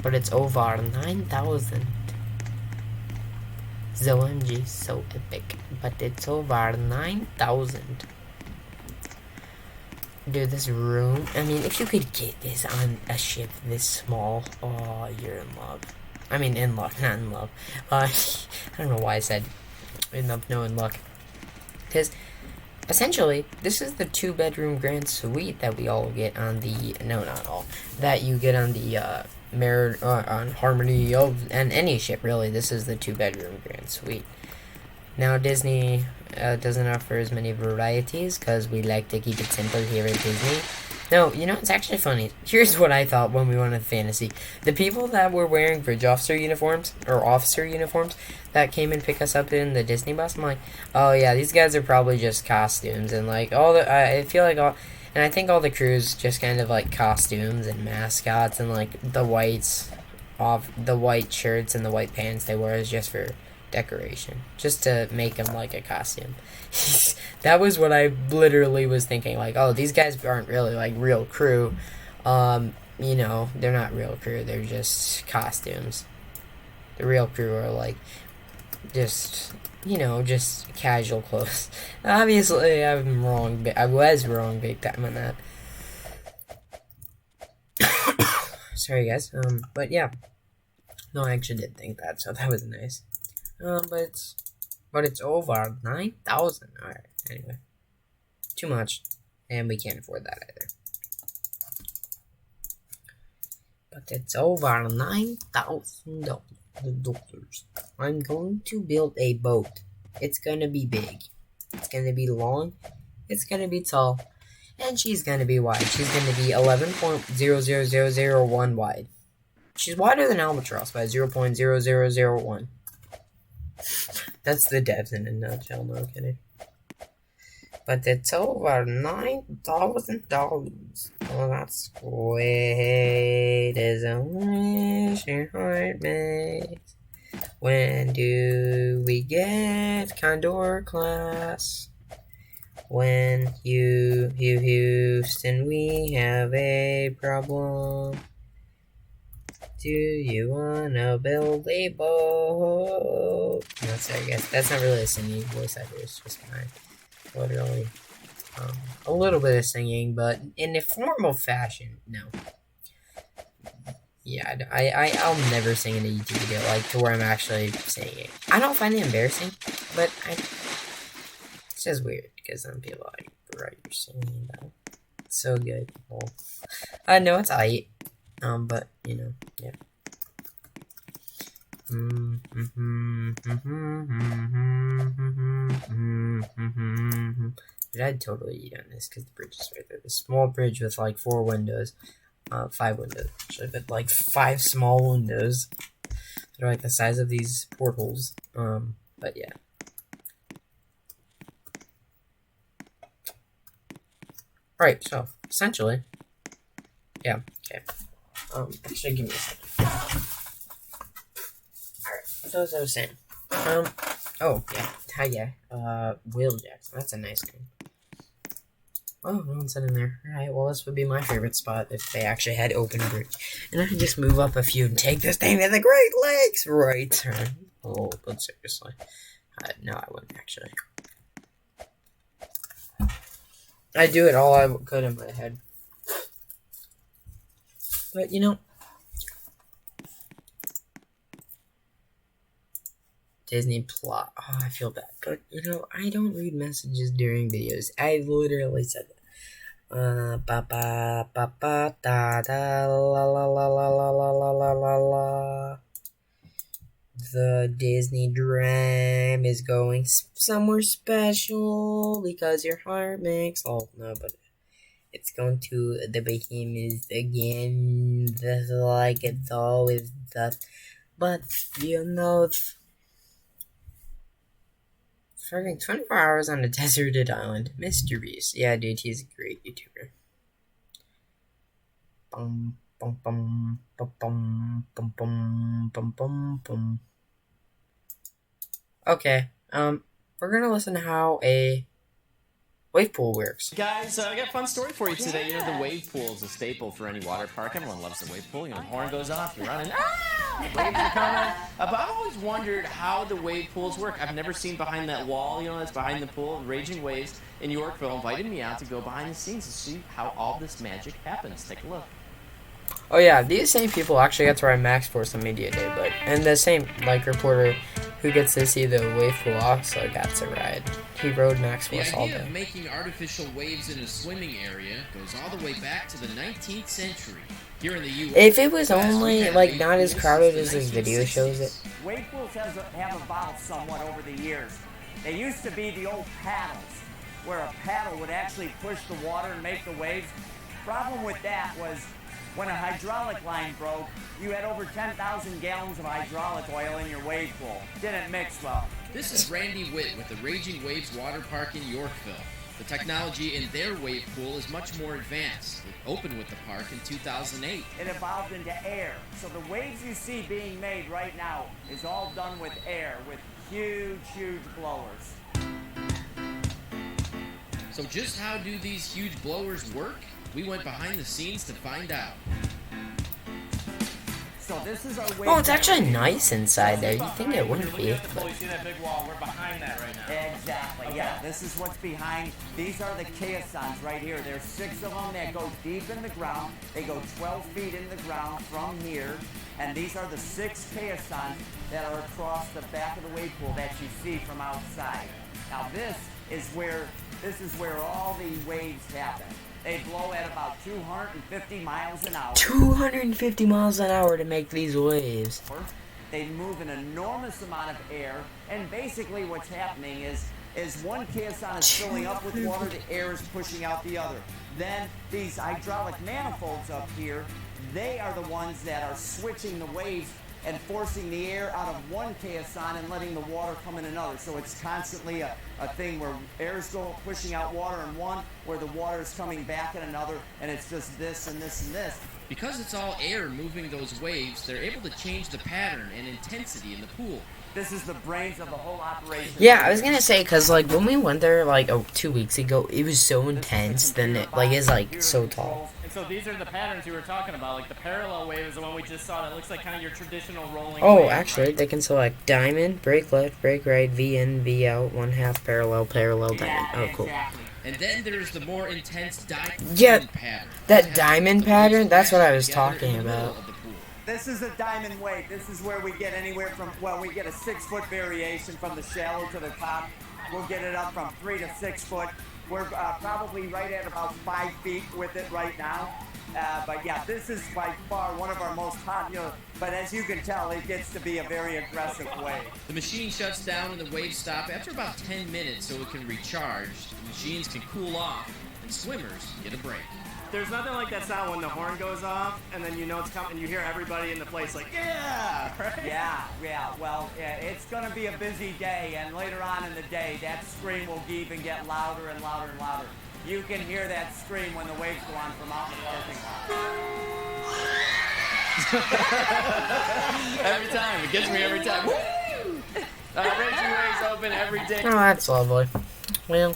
But it's over 9,000. The OMG is so epic, but it's over 9,000. Dude, this room, I mean, if you could get this on a ship this small, oh, you're in love. I mean, in luck, not in love. I don't know why I said in love, no, in luck. Because, essentially, this is the 2-bedroom grand suite that we all get on the, no, not all, that you get on the, Merit on Harmony and any ship really. This is the 2-bedroom grand suite. Now Disney doesn't offer as many varieties because we like to keep it simple here at Disney. No, you know, it's actually funny. Here's what I thought when we went to fantasy. The people that were wearing bridge officer uniforms or officer uniforms that came and pick us up in the Disney bus, I'm like, oh yeah, these guys are probably just costumes and like all the I feel like all. And I think all the crews just kind of like costumes and mascots and like the whites off the white shirts and the white pants they wear is just for decoration, just to make him like a costume. That was what I literally was thinking. Like, oh, these guys aren't really like real crew. You know, they're not real crew. They're just costumes. The real crew are like just, you know, just casual clothes. Obviously, I'm wrong. I was wrong big time on that. Sorry, guys. But yeah. No, I actually did think that, so that was nice. But it's over 9,000. All right. Anyway, too much, and we can't afford that either. But it's over $9,000. I'm going to build a boat. It's gonna be big. It's gonna be long. It's gonna be tall. And she's gonna be wide. She's gonna be 11.00001 wide. She's wider than Albatross by 0.0001. That's the depth in a nutshell, no kidding. But it's over $9,000. Oh, that's great as a wish your heart makes. When do we get Condor class? When Houston, we have a problem. Do you wanna build a boat? No, sorry, guys. That's not really a singing voice either. It's just mine. Literally. A little bit of singing, but in a formal fashion, no. Yeah, I'll never sing in a YouTube video, like, to where I'm actually singing. I don't find it embarrassing, but it's just weird, because then people are like, bro, you're singing, though. It's so good. Well, I know it's aight. But, you know, yeah. But I'd totally eat on this because the bridge is right there. The small bridge with like 4 windows. 5 windows, actually, but like 5 small windows. They're like the size of these portholes. But yeah. Alright, so, essentially. Yeah, okay. Actually, give me a second. Alright, so as I was saying. Oh, yeah. Hi, yeah. Will Jackson. That's a nice name. Oh, no one's in there. Alright, well, this would be my favorite spot if they actually had open bridge. And I could just move up a few and take this thing to the Great Lakes! Right. Oh, but seriously. No, I wouldn't, actually. I'd do it all I could in my head. But, you know, Disney plot. Oh, I feel bad. But, you know, I don't read messages during videos. I literally said that. Ba ba ba ba da da la la la la la la la la la la. The Disney dream is going somewhere special because your heart makes. Oh, no, but it's going to the Bahamas again, just like it's always does. But, you know, freaking 24 hours on a deserted island. Mr. Beast. Yeah, dude, he's a great YouTuber. Bum, bum, bum, bum, bum, bum, bum, bum, bum, bum. Okay, we're gonna listen to how a wave pool works. Guys, I got a fun story for you today. You know, the wave pool is a staple for any water park. Everyone loves the wave pool. You know, the horn goes off, you're running. Waves are coming. But I've always wondered how the wave pools work. I've never seen behind that wall, you know, that's behind the pool. Raging Waves in Yorkville invited me out to go behind the scenes to see how all this magic happens. Take a look. Oh yeah, these same people actually got to ride Max Force on Media Day, but and the same like reporter who gets to see the wave pool also got to ride. He rode Max Force all day. The idea of making artificial waves in a swimming area goes all the way back to the 19th century. Here in the U.S., if it was only like not as crowded as this video shows it. Wave pools have evolved somewhat over the years. They used to be the old paddles, where a paddle would actually push the water and make the waves. Problem with that was when a hydraulic line broke, you had over 10,000 gallons of hydraulic oil in your wave pool. Didn't mix well. This is Randy Witt with the Raging Waves Water Park in Yorkville. The technology in their wave pool is much more advanced. It opened with the park in 2008. It evolved into air. So the waves you see being made right now is all done with air, with huge, huge blowers. So just how do these huge blowers work? We went behind the scenes to find out. So this is our wave. Oh, it's actually nice inside there. You'd think it wouldn't be. You see that big wall? We're behind that right now. Exactly, yeah. This is what's behind. These are the Caissons right here. There's 6 of them that go deep in the ground. They go 12 feet in the ground from here. And these are the 6 Caissons that are across the back of the wave pool that you see from outside. Now this is where all the waves happen. They blow at about 250 miles an hour. 250 miles an hour to make these waves. They move an enormous amount of air, and basically what's happening is one caisson is filling up with water, the air is pushing out the other. Then these hydraulic manifolds up here, they are the ones that are switching the waves and forcing the air out of one caisson and letting the water come in another. So it's constantly a thing where air is pushing out water in one, where the water is coming back in another, and it's just this and this and this. Because it's all air moving those waves, they're able to change the pattern and intensity in the pool. This is the brains of the whole operation. Yeah, I was gonna say, cause like when we went there like 2 weeks ago, it was so intense. Then it like is like so tall. And so these are the patterns you were talking about. Like the parallel wave is the one we just saw. That looks like kind of your traditional rolling. Oh, wave, actually, right? they can select diamond, break left, break right, V in, V out, 1/2 parallel, parallel diamond. Oh, cool. Exactly. And then there's the more intense diamond Yeah, pattern. that diamond pattern. That's what I was Together in talking the middle about. of the pool. This is a diamond wave. This is where we get anywhere from, well, we get a 6-foot variation from the shallow to the top. We'll get it up from 3 to 6 foot. We're probably right at about 5 feet with it right now. But yeah, this is by far one of our most popular, but as you can tell, it gets to be a very aggressive wave. The machine shuts down and the waves stop after about 10 minutes so it can recharge. The machines can cool off and swimmers get a break. There's nothing like that sound when the horn goes off, and then you know it's coming, and you hear everybody in the place like, yeah, right? Yeah. Well, it's going to be a busy day, and later on in the day, that scream will even get louder and louder and louder. You can hear that scream when the waves go on from out in the parking lot. Every time. It gets me every time. Woo! Raging Waves open every day. Oh, that's lovely. Well,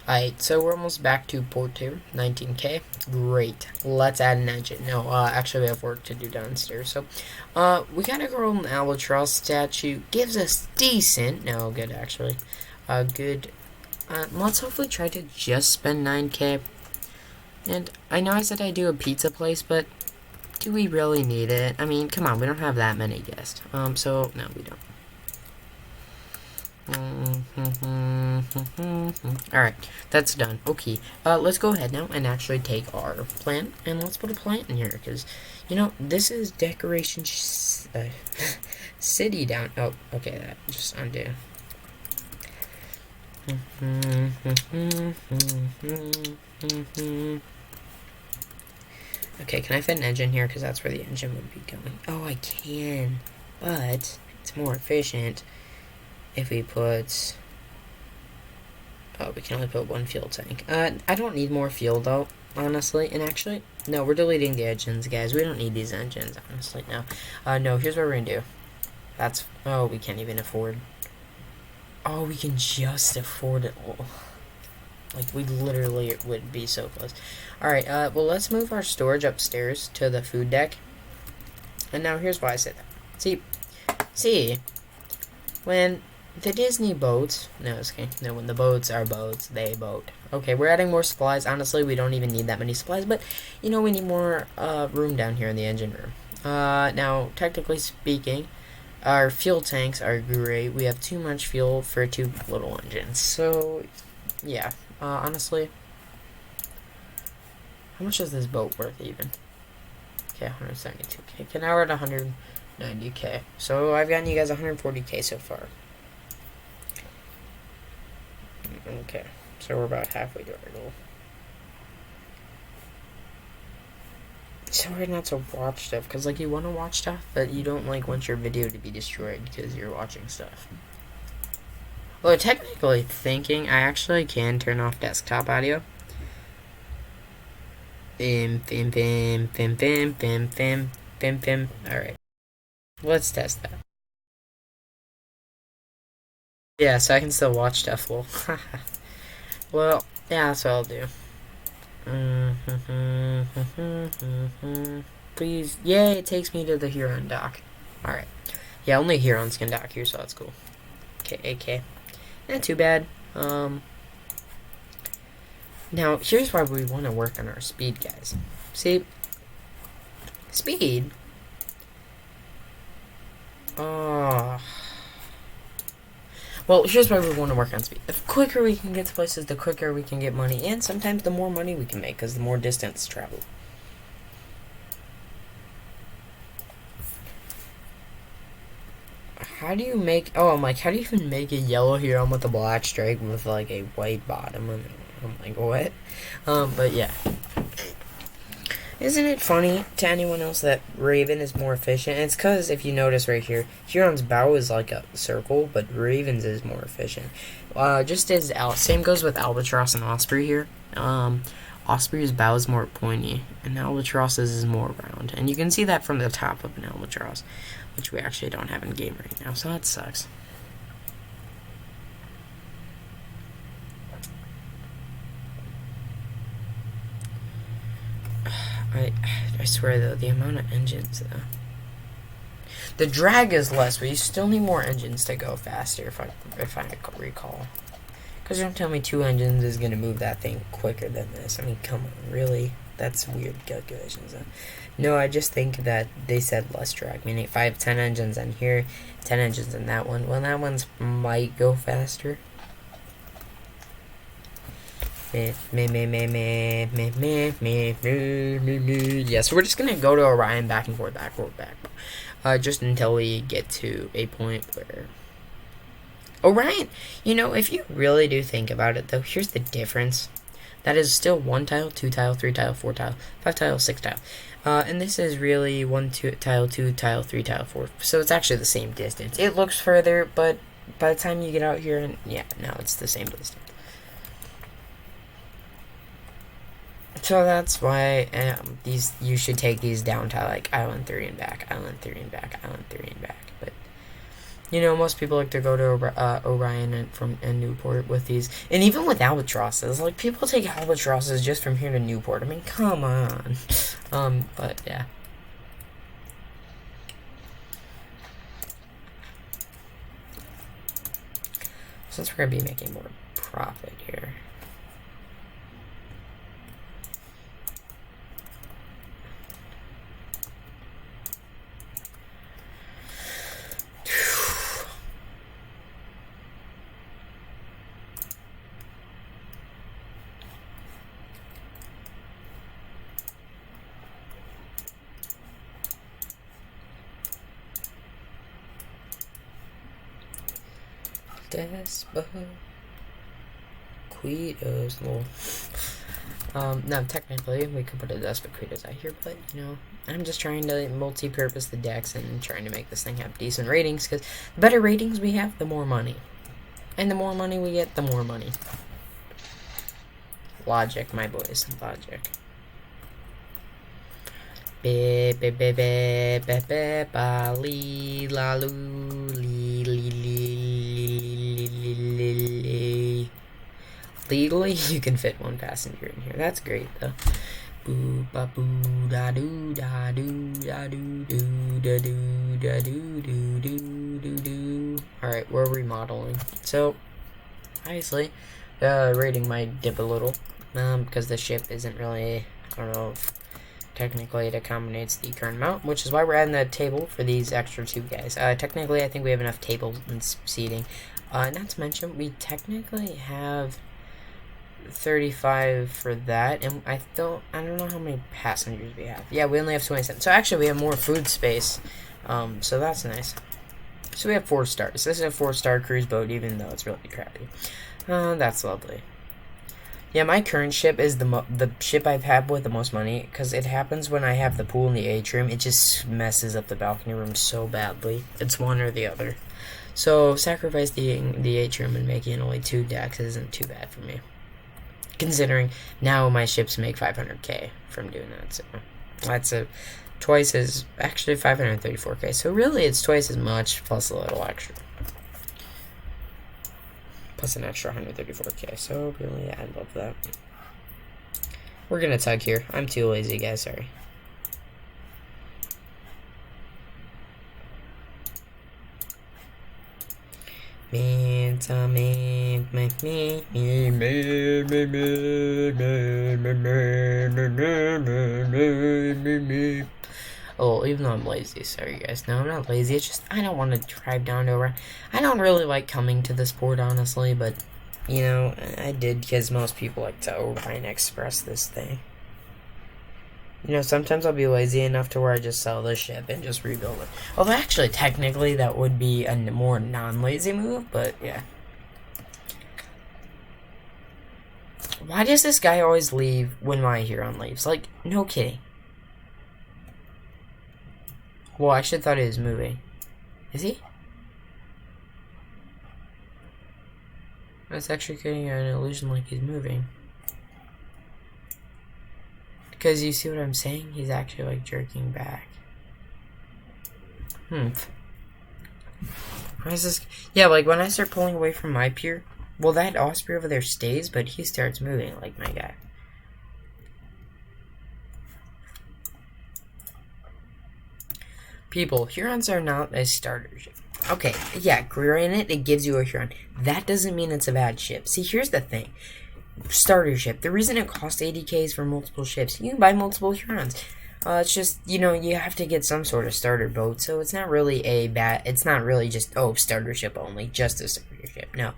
alright, so we're almost back to Port 2, 19K. Great. Let's add an engine. No, actually we have work to do downstairs. So, we got a golden albatross statue. Gives us decent, no, good actually. Good. Let's hopefully try to just spend 9K. And I know I said I'd do a pizza place, but do we really need it? I mean, come on, we don't have that many guests. So, no, we don't. Alright, that's done. Okay, let's go ahead now and actually take our plant and let's put a plant in here because, you know, this is decoration city down. Oh, okay, that just undo. Okay, can I fit an engine here because that's where the engine would be going? Oh, I can, but it's more efficient if we put... Oh, we can only put one fuel tank. I don't need more fuel, though, honestly. And actually, no, we're deleting the engines, guys. We don't need these engines, honestly, no. No, here's what we're gonna do. That's... Oh, we can't even afford... Oh, we can just afford it all. Like, we literally would be so close. Alright, well, let's move our storage upstairs to the food deck. And now, here's why I said that. See, when the Disney boats, no, it's okay, no, when the boats are boats, they boat. Okay, we're adding more supplies. Honestly, we don't even need that many supplies, but, you know, we need more, room down here in the engine room. Now, technically speaking, our fuel tanks are great. We have too much fuel for 2 little engines. So, yeah. Honestly, how much is this boat worth even? Okay, 172k. Okay, now we're at 190k. So, I've gotten you guys 140k so far. Okay, so we're about halfway to our goal. So hard not to watch stuff, because, like, you want to watch stuff, but you don't, like, want your video to be destroyed because you're watching stuff. Well, technically thinking, I actually can turn off desktop audio. Bim, bim, bim, bim, bim, bim, bim, bim, bim. Alright. Let's test that. Yeah, so I can still watch stuff. Well, well, yeah, that's what I'll do. Please. Yay, it takes me to the Heron dock. Alright. Yeah, only Herons can dock here, so that's cool. Okay. Not too bad. Now, here's why we want to work on our speed, guys. See? Speed? Well, here's why we want to work on speed. The quicker we can get to places, the quicker we can get money. And sometimes the more money we can make, because the more distance traveled. How do you make... Oh, I'm like, how do you even make a yellow Heron with a black stripe with, like, a white bottom? I'm like, what? But yeah. Isn't it funny to anyone else that Raven is more efficient? And it's because, if you notice right here, Heron's bow is like a circle, but Raven's is more efficient. Just as... Same goes with Albatross and Osprey here. Osprey's bow is more pointy, and Albatross's is more round. And you can see that from the top of an Albatross, which we actually don't have in game right now, so that sucks. I swear though, the amount of engines though. The drag is less, but you still need more engines to go faster if I recall. Because don't tell me 2 engines is gonna move that thing quicker than this. I mean, come on, really? That's weird calculations. No, I just think that they said less drag, meaning if I have 10 engines on here, 10 engines in that one, well, that one's might go faster. Yeah, so we're just gonna go to Orion back and forth, just until we get to a point where Orion, you know, if you really do think about it though, here's the difference. That is still 1 tile, 2 tile, 3 tile, 4 tile, 5 tile, 6 tile. And this is really 1 tile, 2 tile, 3 tile, 4. So it's actually the same distance. It looks further, but by the time you get out here, and yeah, no, it's the same distance. So that's why you should take these down to like Island 3 and back, Island 3 and back, Island 3 and back. But you know, most people like to go to Orion and Newport with these, and even with Albatrosses. Like people take Albatrosses just from here to Newport. I mean, come on. But yeah. Since we're gonna be making more profit here. Despequitos, lol. Now technically we could put a Despequitos out here, but you know, I'm just trying to multi-purpose the decks and trying to make this thing have decent ratings, because the better ratings we have, the more money. And the more money we get, the more money. Logic, my boys, logic. Be be be be be be ba li la lu li li li li. Legally, you can fit 1 passenger in here. That's great though. Boo ba boo da doo da doo da doo doo da doo da doo doo doo doo doo. All right, we're remodeling. So, obviously, rating might dip a little, because the ship isn't really. I don't know if technically it accommodates the current amount, which is why we're adding the table for these extra 2 guys. Technically, I think we have enough tables and seating. Not to mention, we technically have 35 for that, and I don't know how many passengers we have. Yeah, we only have 27. So actually, we have more food space. So that's nice. So we have 4 stars. This is a 4-star cruise boat, even though it's really crappy. That's lovely. Yeah, my current ship is the ship I've had with the most money, because it happens when I have the pool in the Atrium. It just messes up the balcony room so badly. It's one or the other. So sacrificing the Atrium and making only 2 decks isn't too bad for me. Considering now my ships make 500k from doing that, so that's twice as, actually 534k, so really it's twice as much plus a little extra. Plus an extra 134k, so really I love that. We're gonna tug here. I'm too lazy, guys, sorry. Oh, even though I'm lazy, sorry guys. No, I'm not lazy, it's just I don't want to drive down to Orion. I don't really like coming to this port, honestly, but, you know, I did because most people like to Orion Express this thing. You know, sometimes I'll be lazy enough to where I just sell the ship and just rebuild it. Although, actually, technically, that would be a more non-lazy move, but yeah. Why does this guy always leave when my Heron leaves? Like, no kidding. Well, I actually thought he was moving. Is he? That's actually creating an illusion like he's moving. Because you see what I'm saying? He's actually like jerking back. Why is this? Yeah, like when I start pulling away from my pier, well, that Osprey over there stays, but he starts moving like my guy. People, Hurons are not a starter ship. Okay, yeah, granted, it gives you a Huron. That doesn't mean it's a bad ship. See, here's the thing. Starter ship. The reason it costs 80k is for multiple ships. You can buy multiple Hurons. It's just, you know, you have to get some sort of starter boat, so it's not really a bad, it's not really just, oh, starter ship only, just a starter ship. No.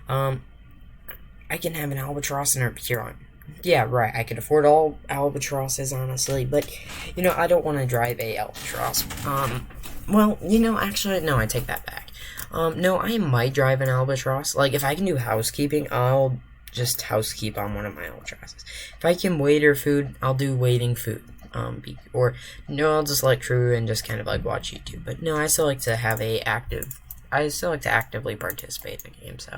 I can have an Albatross and a Huron. Yeah, right, I can afford all Albatrosses, honestly, but, you know, I don't want to drive a Albatross. Well, you know, actually, no, I take that back. No, I might drive an Albatross. Like, if I can do housekeeping, I'll just housekeep on one of my Albatrosses. If I can waiter food, I'll do waiting food. Or, no, I'll just let crew and just kind of, like, watch YouTube. But, no, I still like to have I still like to actively participate in the game, so.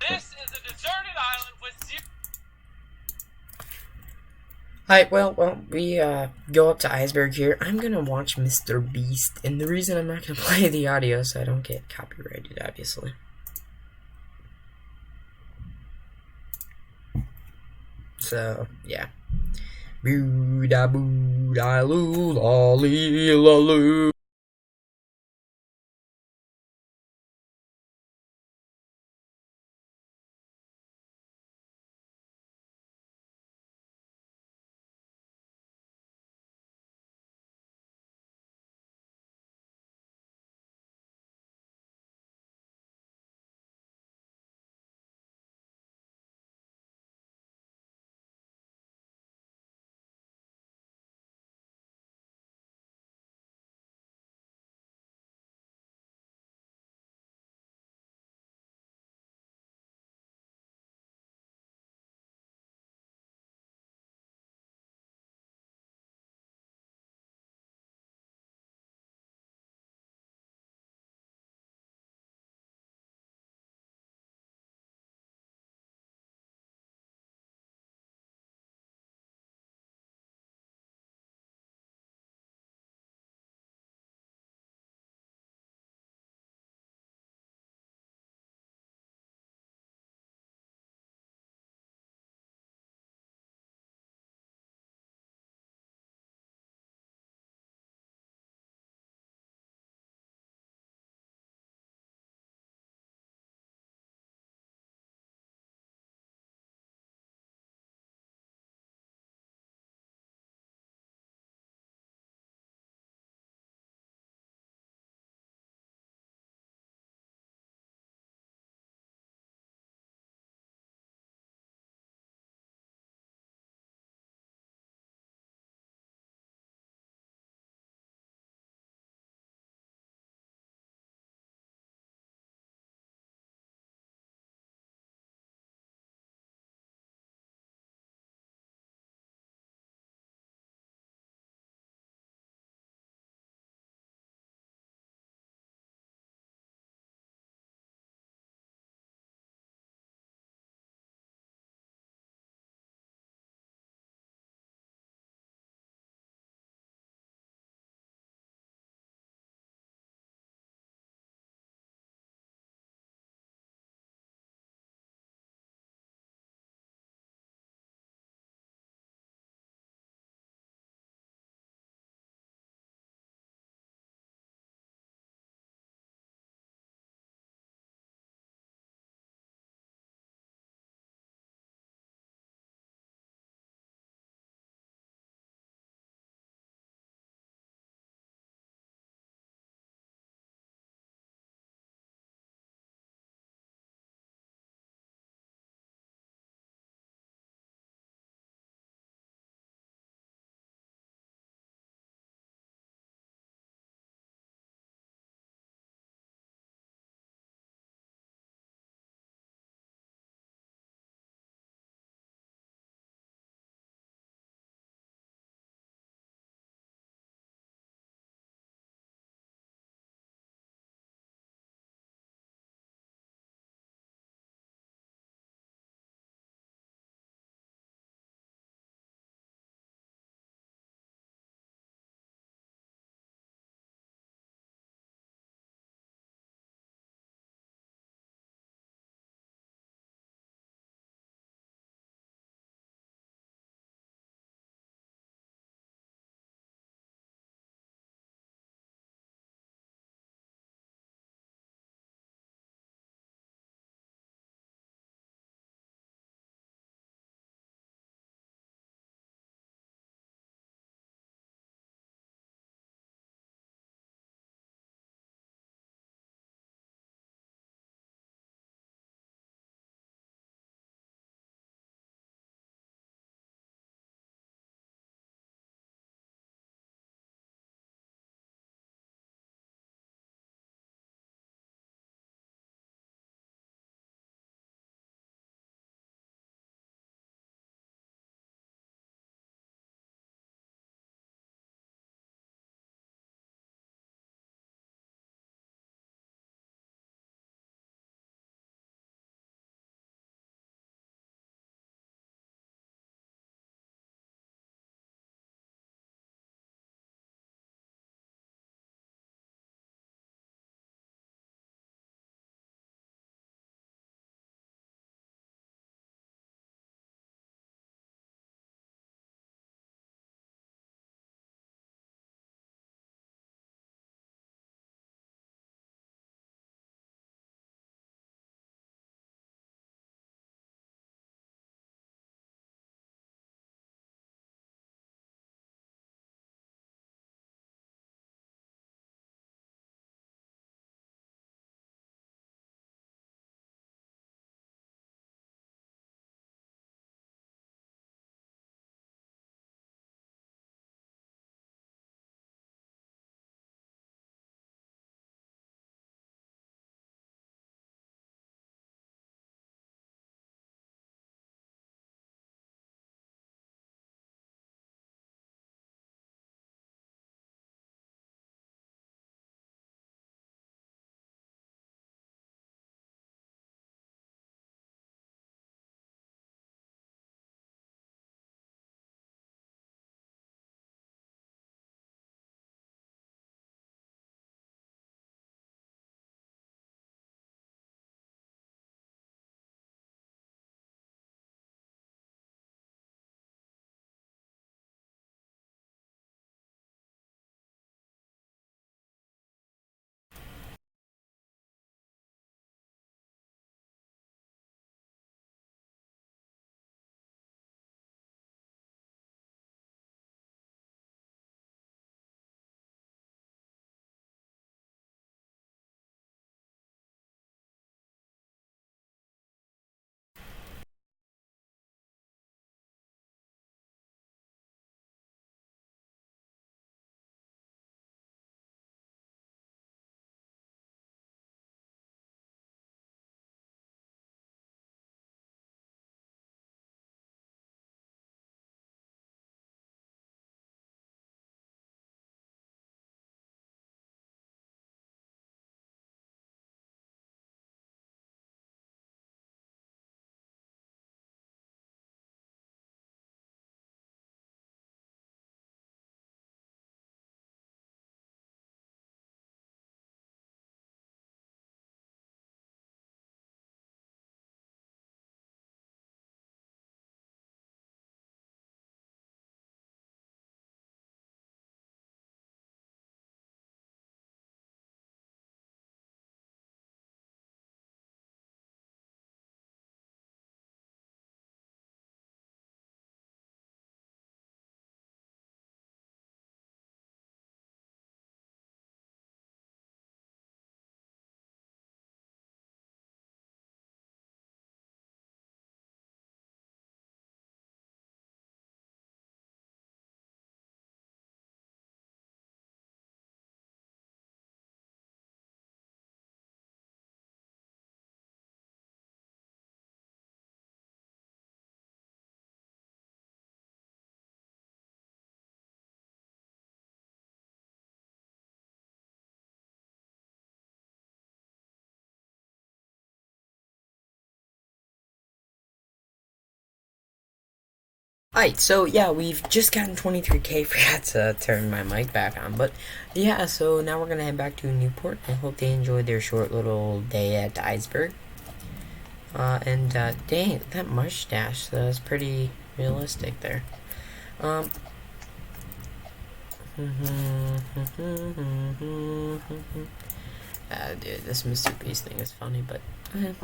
This is a deserted island with zero. Alright, well, we, go up to Iceberg here. I'm gonna watch Mr. Beast, and the reason I'm not gonna play the audio so I don't get copyrighted, obviously. So, yeah. Boo da boo da loo la lee la loo. Alright, so yeah, we've just gotten 23k. Forgot to turn my mic back on, but yeah, so now we're gonna head back to Newport. I hope they enjoyed their short little day at Iceberg. Dang, that mustache, that was pretty realistic there. Dude, this Mr. Beast thing is funny, but I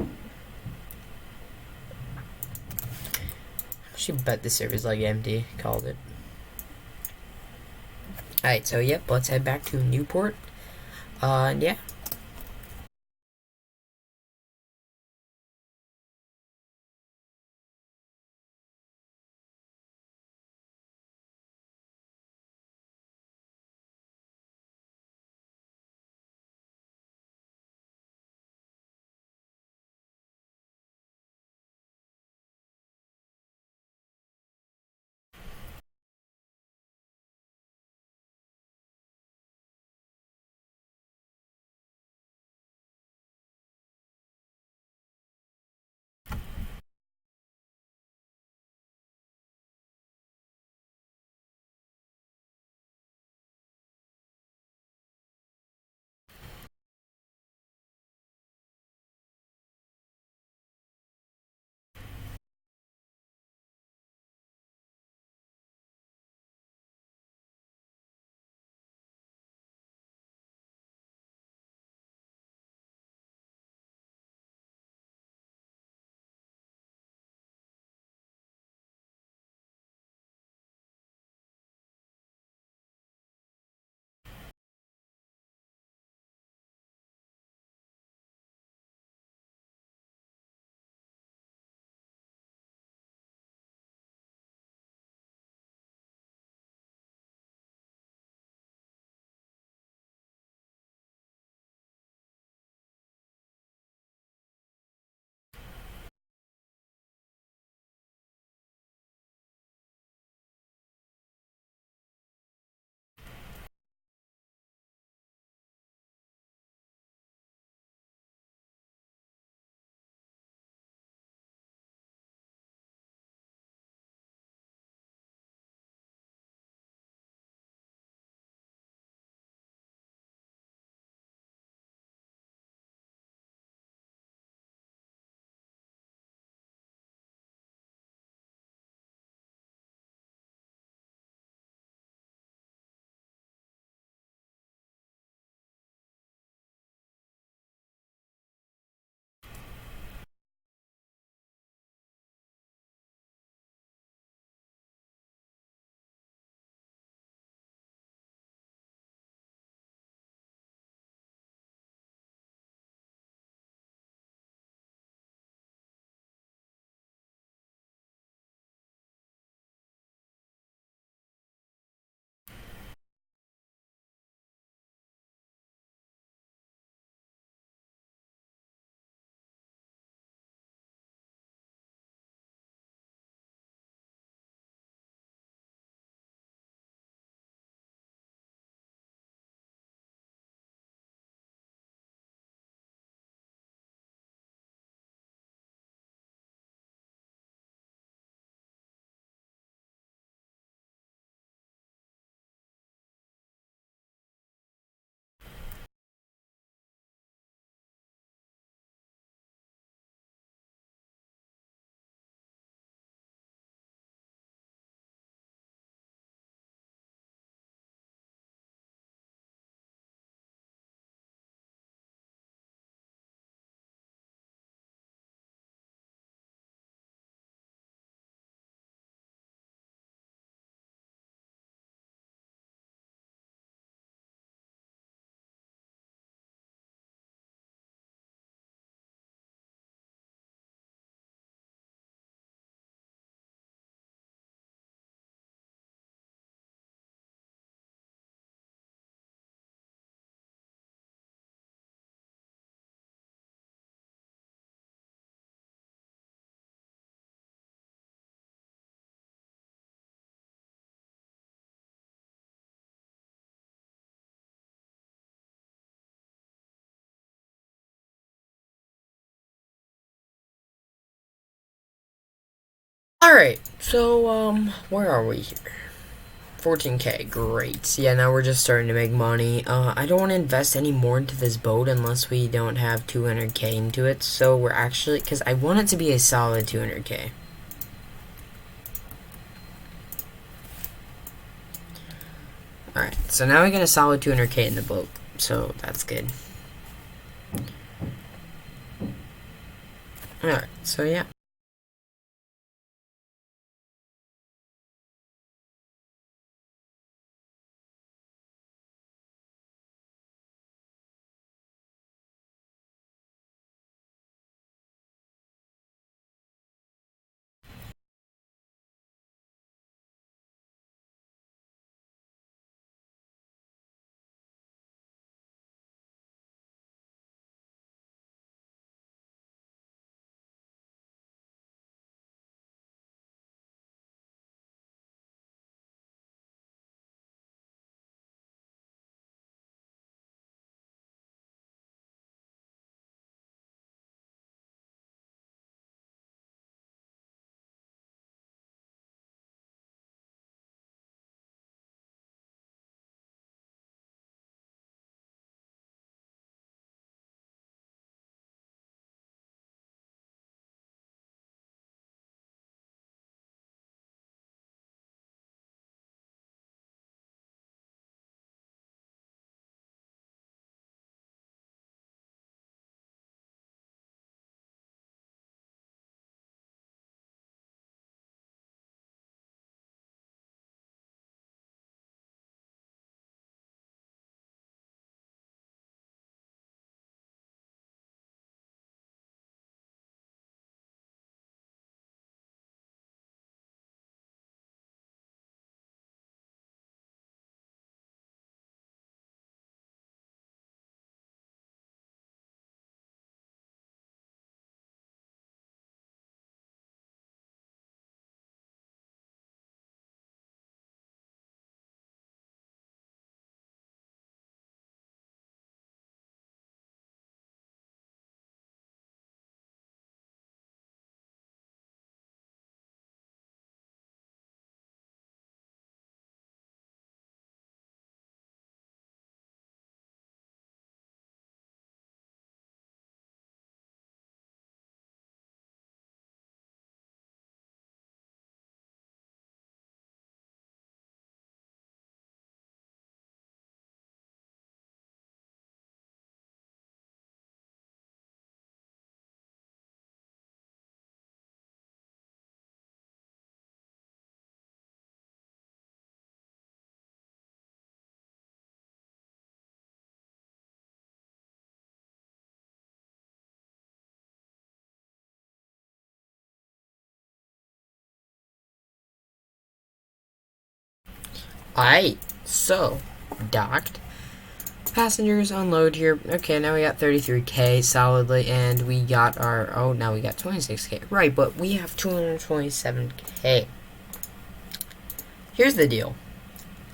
should bet the server's like empty. Called it. Alright, so yep, let's head back to Newport. And yeah. Alright, so, where are we here? 14k, great. Yeah, now we're just starting to make money. I don't want to invest any more into this boat unless we don't have 200k into it. So we're actually, because I want it to be a solid 200k. Alright, so now we got a solid 200k in the boat. So that's good. Alright, so yeah. Alright, so, docked. Passengers unload here. Okay, now we got 33k solidly, and we got our, oh, now we got 26k. Right, but we have 227k. Here's the deal.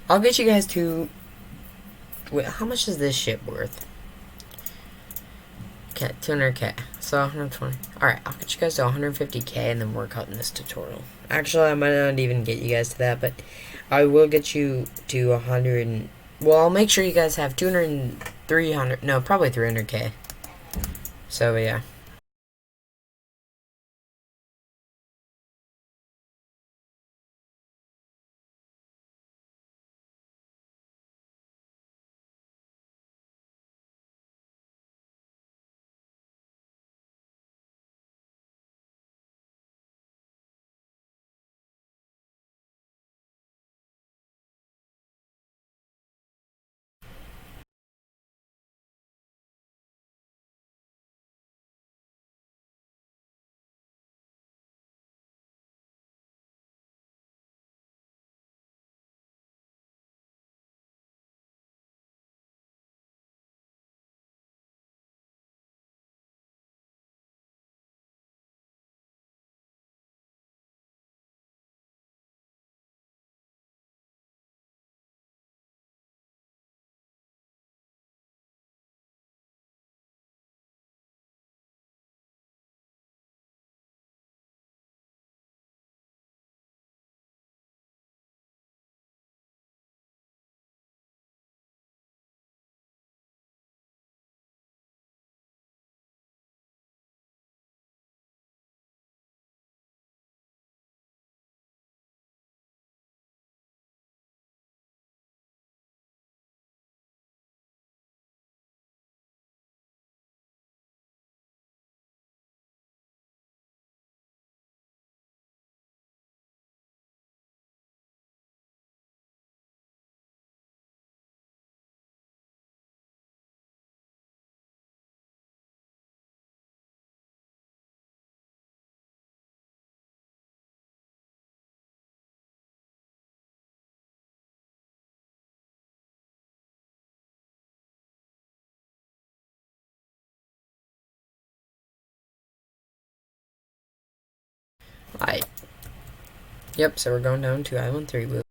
I'll get you guys to, wait, how much is this ship worth? Okay, 200k. So 120. Alright, I'll get you guys to 150k, and then we're cutting this tutorial. Actually, I might not even get you guys to that, but I will get you to 100. Well, I'll make sure you guys have 200, 300. No, probably 300k. So, yeah. Yep, so we're going down to Island 3.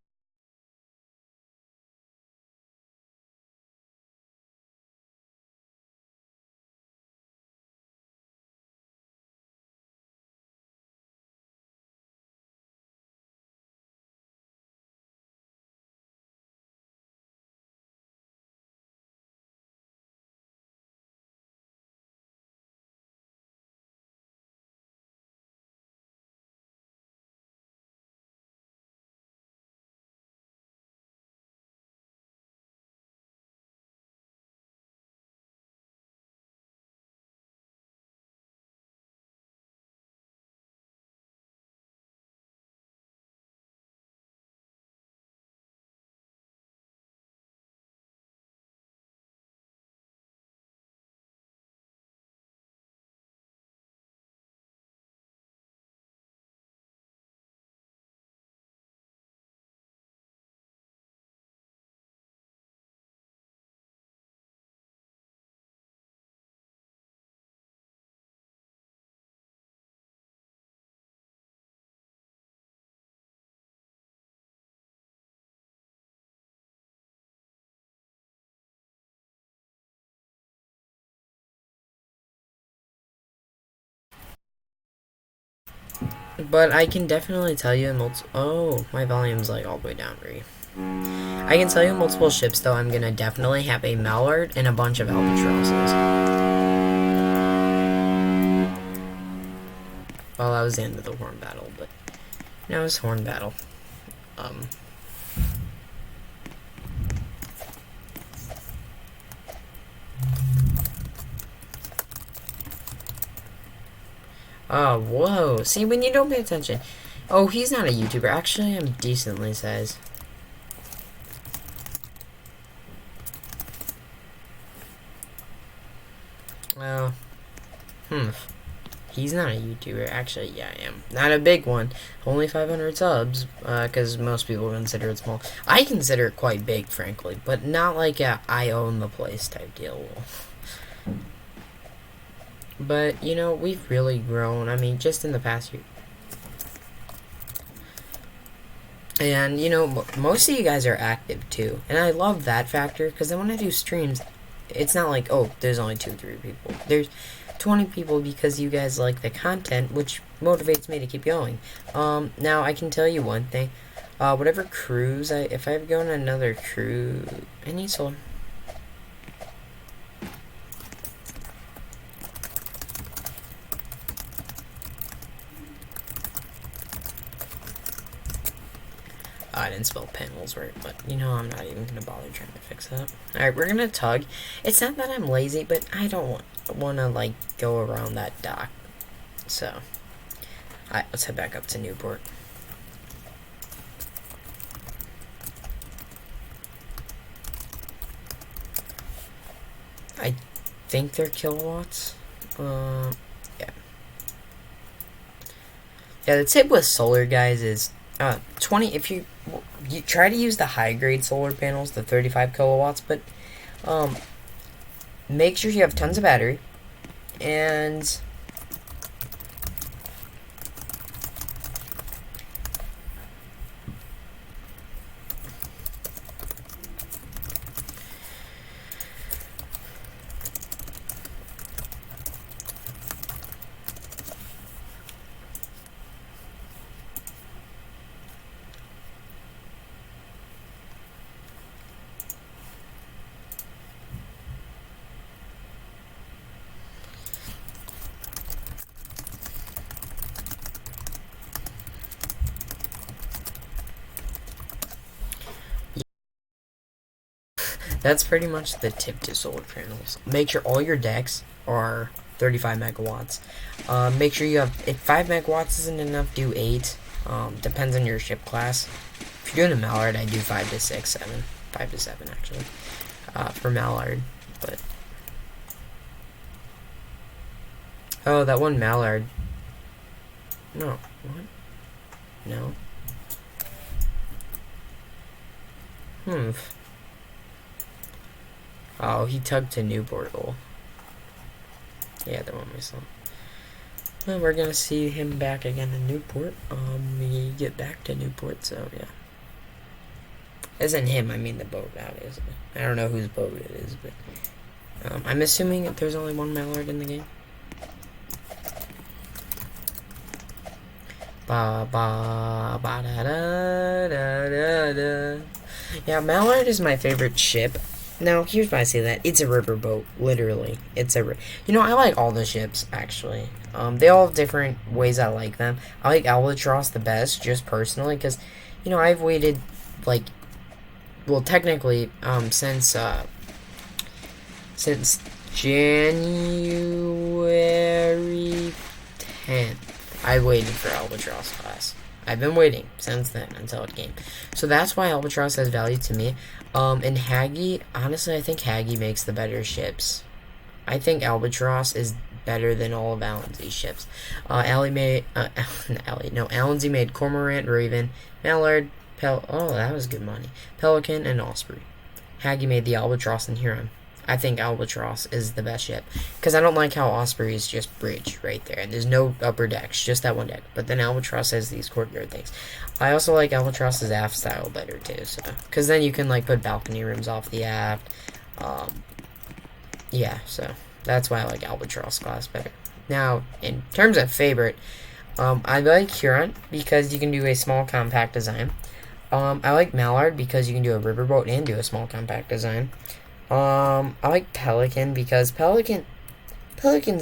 But I can definitely tell you in multiple... Oh, my volume's like all the way down, Ree. I can tell you in multiple ships, though, I'm gonna definitely have a Mallard and a bunch of albatrosses. Well, that was the end of the horn battle, but... No, it was horn battle. Oh, whoa. See, when you don't pay attention. Oh, he's not a YouTuber. Actually, I'm decently sized. Well, he's not a YouTuber. Actually, yeah, I am. Not a big one. Only 500 subs, because most people consider it small. I consider it quite big, frankly, but not like a I own the place type deal. But, you know, we've really grown. I mean, just in the past year. And, you know, most of you guys are active, too. And I love that factor, because then when I do streams, it's not like, oh, there's only 2 or 3 people. There's 20 people because you guys like the content, which motivates me to keep going. Now, I can tell you one thing. Whatever cruise, if I ever go on another cruise... I need solar. I didn't spell panels right, but you know, I'm not even gonna bother trying to fix that. Alright, we're gonna tug. It's not that I'm lazy, but I don't want to, like, go around that dock. So, alright, let's head back up to Newport. I think they're kilowatts. Yeah. Yeah, the tip with solar, guys, is 20, if you try to use the high grade solar panels, the 35 kilowatts, but make sure you have tons of battery, and that's pretty much the tip to solar panels. Make sure all your decks are 35 megawatts. Make sure you have, if 5 megawatts isn't enough, do 8. Depends on your ship class. If you're doing a Mallard, I do 5 to 6, 7. 5 to 7, actually. For Mallard, but... Oh, that one Mallard. No, what? No. Oh, he tugged to Newport. Yeah, the one we saw. Well, we're gonna see him back again in Newport. We get back to Newport, so yeah. Isn't him, I mean the boat, obviously. I don't know whose boat it is, but I'm assuming that there's only one Mallard in the game. Ba ba ba da da da da da. Yeah, Mallard is my favorite ship. Now, here's why I say that. It's a riverboat, literally. It's a I like all the ships, actually. They all have different ways I like them. I like Albatross the best, just personally, because, I've waited, like, well, technically, since January 10th, I waited for Albatross class. I've been waiting since then until it came. So that's why Albatross has value to me. And Haggy, honestly, I think Haggy makes the better ships. I think Albatross is better than all of Allenzy's ships. Allensy made Cormorant, Raven, Mallard, oh, that was good money. Pelican, and Osprey. Haggy made the Albatross and Heron. I think Albatross is the best ship. Because I don't like how Osprey is just bridge right there. And there's no upper decks, just that one deck. But then Albatross has these courtyard things. I also like Albatross's aft style better too. So, because then you can like put balcony rooms off the aft. Yeah, so that's why I like Albatross class better. Now, in terms of favorite, I like Heron because you can do a small compact design. I like Mallard because you can do a riverboat and do a small compact design. I like Pelican because Pelican's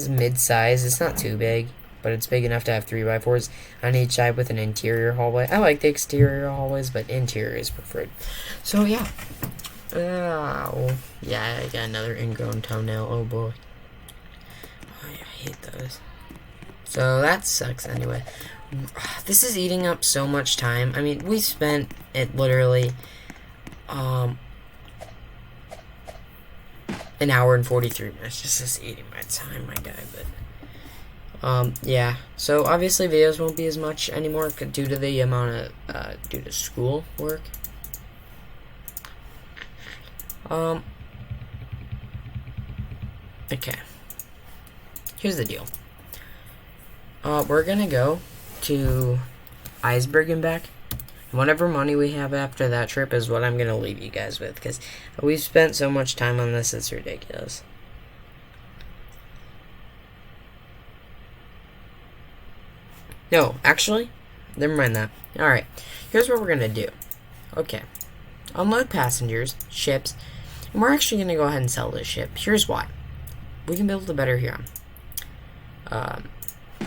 mid-size. It's not too big, but it's big enough to have 3x4s on each side with an interior hallway. I like the exterior hallways, but interior is preferred. So, yeah. Yeah, I got another ingrown toenail. Oh, boy. I hate those. So, that sucks anyway. This is eating up so much time. I mean, we spent it literally, an hour and 43 minutes. Just eating my time, my guy, but, yeah. So, obviously, videos won't be as much anymore due to the amount of, due to school work. Okay. Here's the deal. We're gonna go to Iceberg and back. And whatever money we have after that trip is what I'm gonna leave you guys with, because we've spent so much time on this, it's ridiculous. No, actually, never mind that. Alright, here's what we're gonna do. Okay. Unload passengers, ships, and we're actually gonna go ahead and sell this ship. Here's why. We can build a better Heron.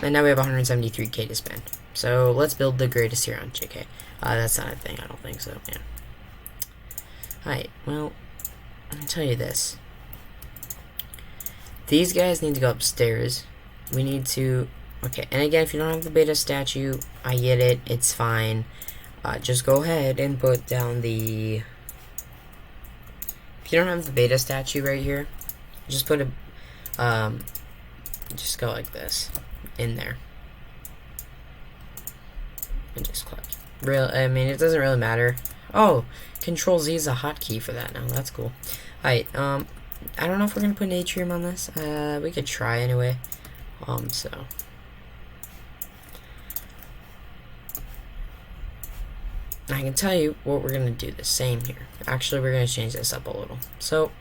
And now we have 173k to spend. So let's build the greatest Heron, JK. That's not a thing, I don't think so, yeah. Alright, well, let me tell you this. These guys need to go upstairs. We need to... Okay, and again, if you don't have the beta statue, I get it, it's fine. Just go ahead and put down the... If you don't have the beta statue right here, just put a... just go like this. In there. And just click. I mean, it doesn't really matter. Oh, Control Z is a hotkey for that now. That's cool. Alright, I don't know if we're gonna put an Atrium on this. We could try anyway. So. I can tell you what we're gonna do the same here. Actually, we're gonna change this up a little. So.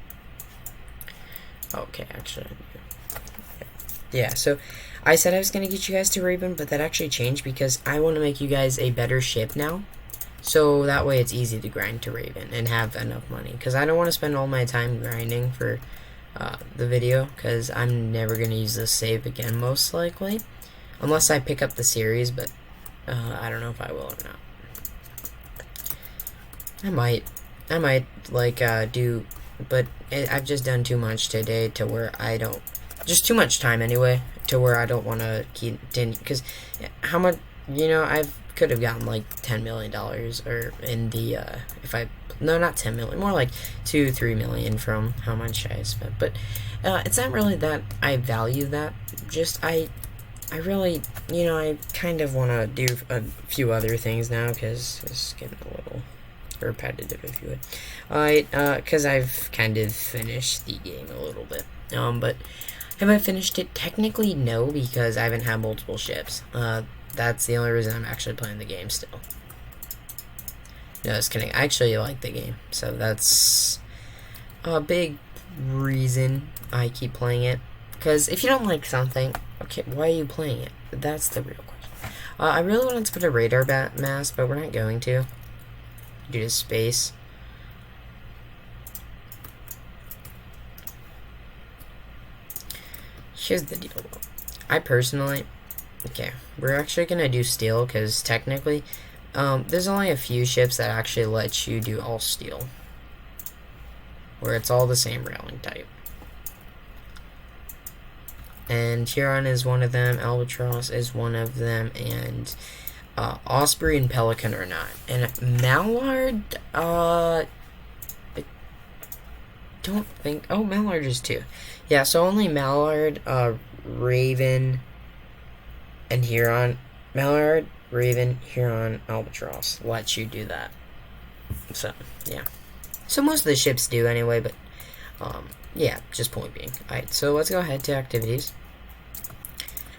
Okay, actually. Yeah, so I said I was going to get you guys to Raven, but that actually changed because I want to make you guys a better ship now. So that way it's easy to grind to Raven and have enough money. Because I don't want to spend all my time grinding for the video, because I'm never going to use this save again, most likely. Unless I pick up the series, but I don't know if I will or not. I might like, do... But I've just done too much today to where I don't... Just too much time anyway, to where I don't want to keep... Because how much... I could have gotten like $10 million, or in the... No, not 10 million. More like 2-3 million from how much I spent. But it's not really that I value that. Just, I really... I kind of want to do a few other things now, because it's getting a little... repetitive, if you would. Because I've kind of finished the game a little bit. But Have I finished it? Technically, no, because I haven't had multiple ships. That's the only reason I'm actually playing the game still. No, just kidding. I actually like the game, so that's a big reason I keep playing it. Because if you don't like something, okay, why are you playing it? That's the real question. I really wanted to put a radar mast, but we're not going to due to space. Here's the deal. I personally, okay, we're actually gonna do steel because technically, there's only a few ships that actually let you do all steel, where it's all the same railing type. And Heron is one of them, Albatross is one of them, and Osprey and Pelican are not. And Mallard, I don't think, oh, Mallard is too. Yeah, so only Mallard, Raven, and Heron. Mallard, Raven, Heron, Albatross lets you do that. So, yeah. So most of the ships do anyway, but, yeah, just point being. Alright, so let's go ahead to activities.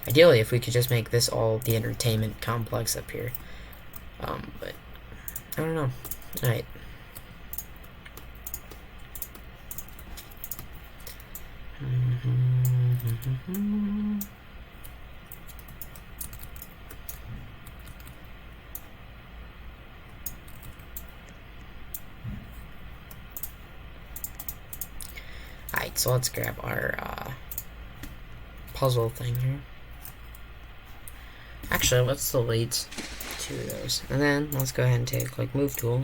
Ideally, if we could just make this all the entertainment complex up here. But, I don't know. Alright. Alright, so let's grab our puzzle thing here. Actually, let's delete 2 of those. And then let's go ahead and take like move tool.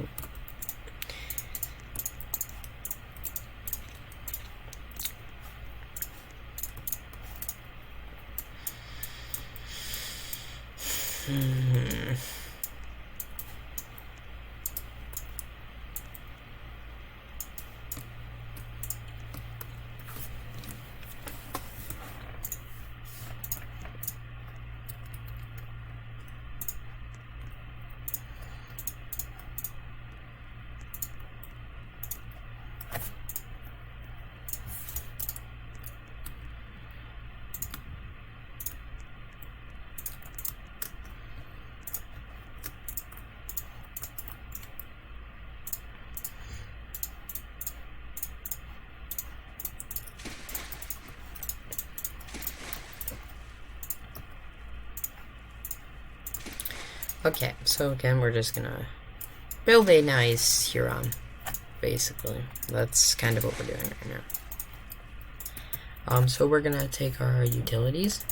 Okay, so again, we're just gonna build a nice Huron, basically. That's kind of what we're doing right now. So we're gonna take our utilities.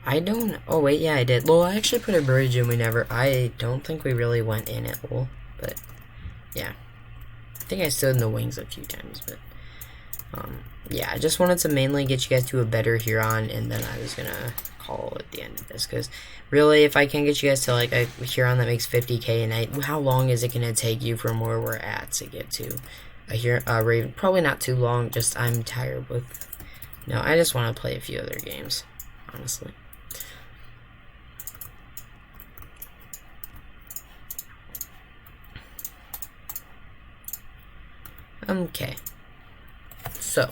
I don't, oh wait, yeah, I did. Well, I actually put a bridge and I don't think we really went in it, well, but, yeah. I think I stood in the wings a few times, but, yeah, I just wanted to mainly get you guys to a better Huron, and then I was gonna call at the end of this, because really, if I can get you guys to like a Huron that makes 50k a night, how long is it gonna take you from where we're at to get to a Huron, Raven? Probably not too long, just I'm tired with, no, I just want to play a few other games, honestly. Okay, so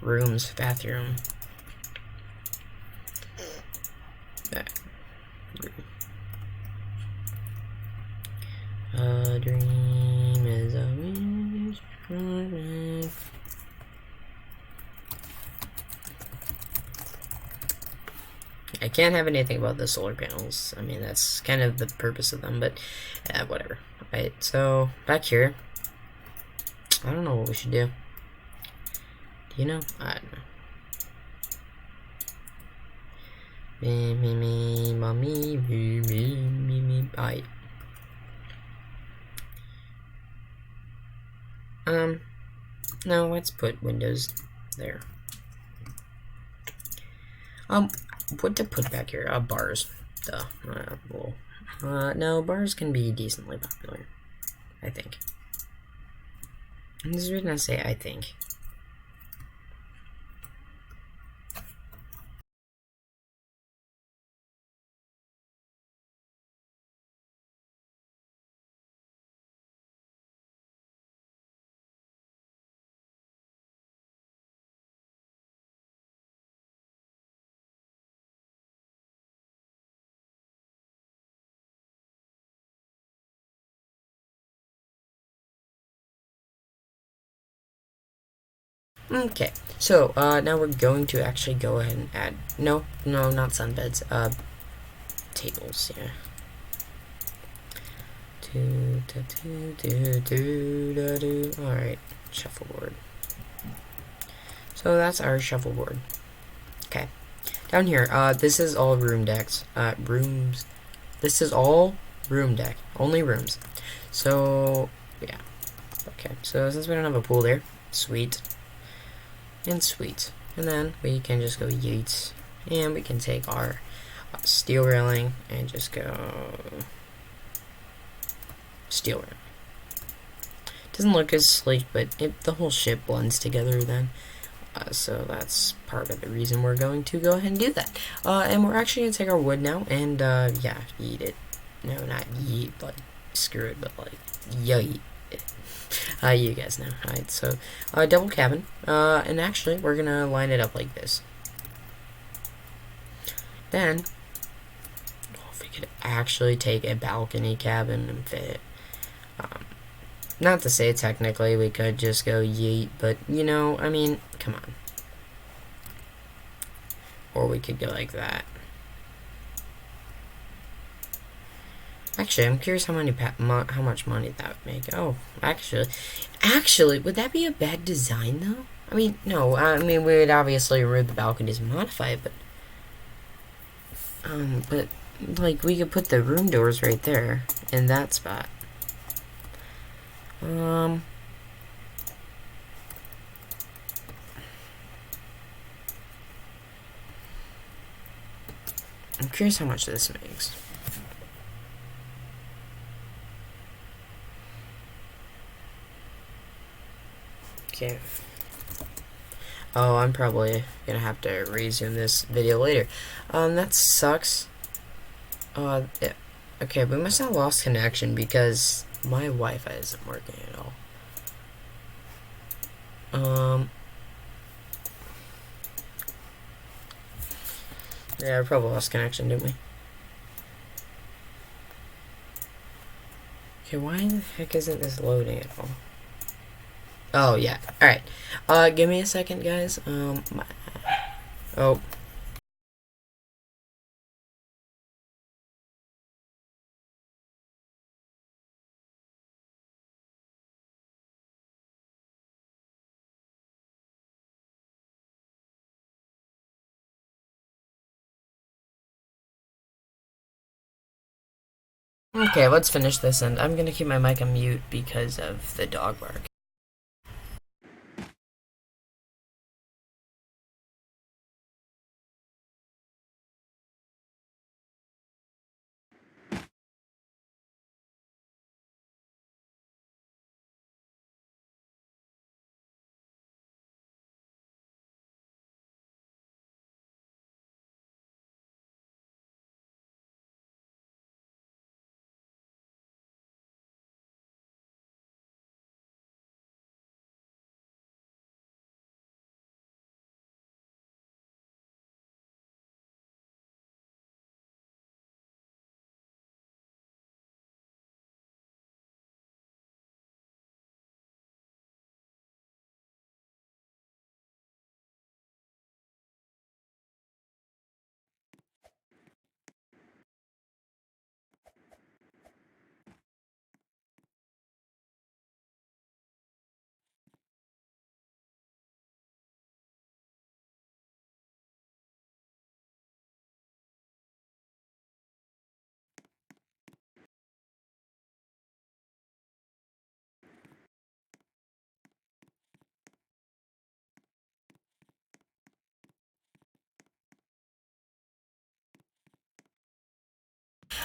rooms, bathroom. A dream is a wish for life. I can't have anything about the solar panels. I mean, that's kind of the purpose of them, but whatever. Right, so back here. I don't know what we should do. Do you know? I don't know. Me, mommy, me, bye. No, let's put windows there. What to put back here? Bars. Duh. Well, no, bars can be decently popular, I think. And this is reason I say I think. Okay, so now we're going to actually go ahead and add, no, not sunbeds, tables, yeah. Alright, shuffleboard. So that's our shuffleboard. Okay, down here, this is all room decks, rooms, this is all room deck, only rooms. So, yeah, okay, so since we don't have a pool there, sweet. And sweet. And then we can just go yeets. And we can take our steel railing and just go steel railing. Doesn't look as sleek, but the whole ship blends together then. So that's part of the reason we're going to go ahead and do that. And we're actually going to take our wood now and, yeah, yeet it. No, not yeet, like, screw it, but, like, yeet. You guys know. Alright, so double cabin. And actually, we're gonna line it up like this. Then, if we could actually take a balcony cabin and fit it. Not to say technically we could just go yeet, but you know, I mean, come on. Or we could go like that. Actually, I'm curious how much money that would make. Oh, actually, would that be a bad design though? I mean, no. I mean, we would obviously remove the balconies and modify it, but like we could put the room doors right there in that spot. I'm curious how much this makes. Okay. Oh, I'm probably gonna have to resume this video later. That sucks. Yeah. Okay, we must have lost connection because my Wi-Fi isn't working at all. Yeah, we probably lost connection, didn't we? Okay, why the heck isn't this loading at all? Oh, yeah. Alright. Give me a second, guys. Oh. Okay, let's finish this, and I'm gonna keep my mic on mute because of the dog bark.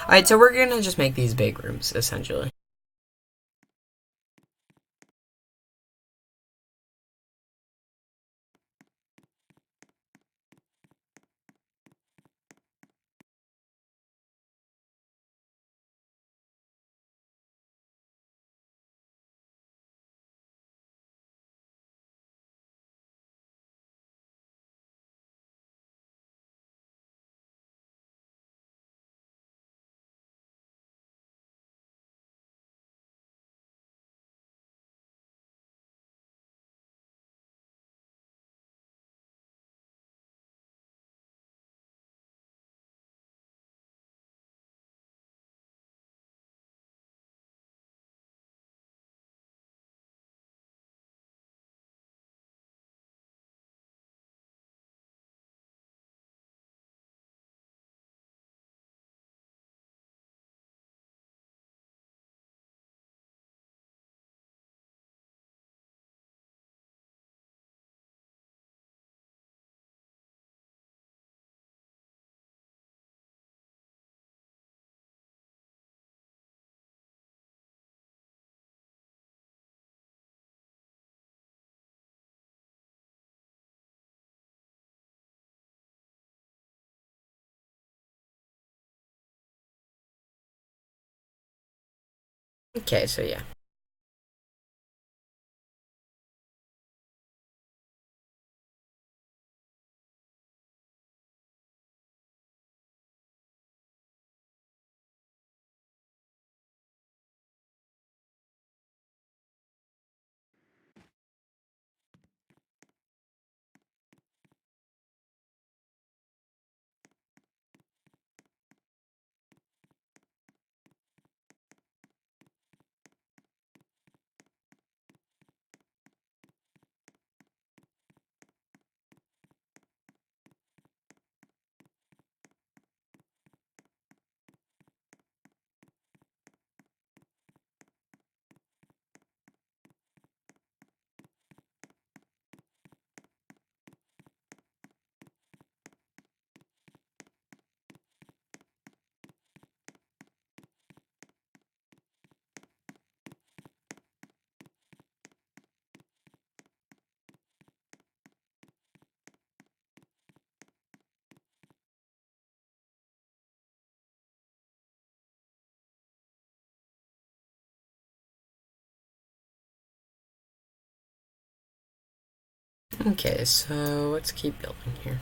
Alright, so we're gonna just make these big rooms, essentially. Okay, so yeah. Okay, so let's keep building here.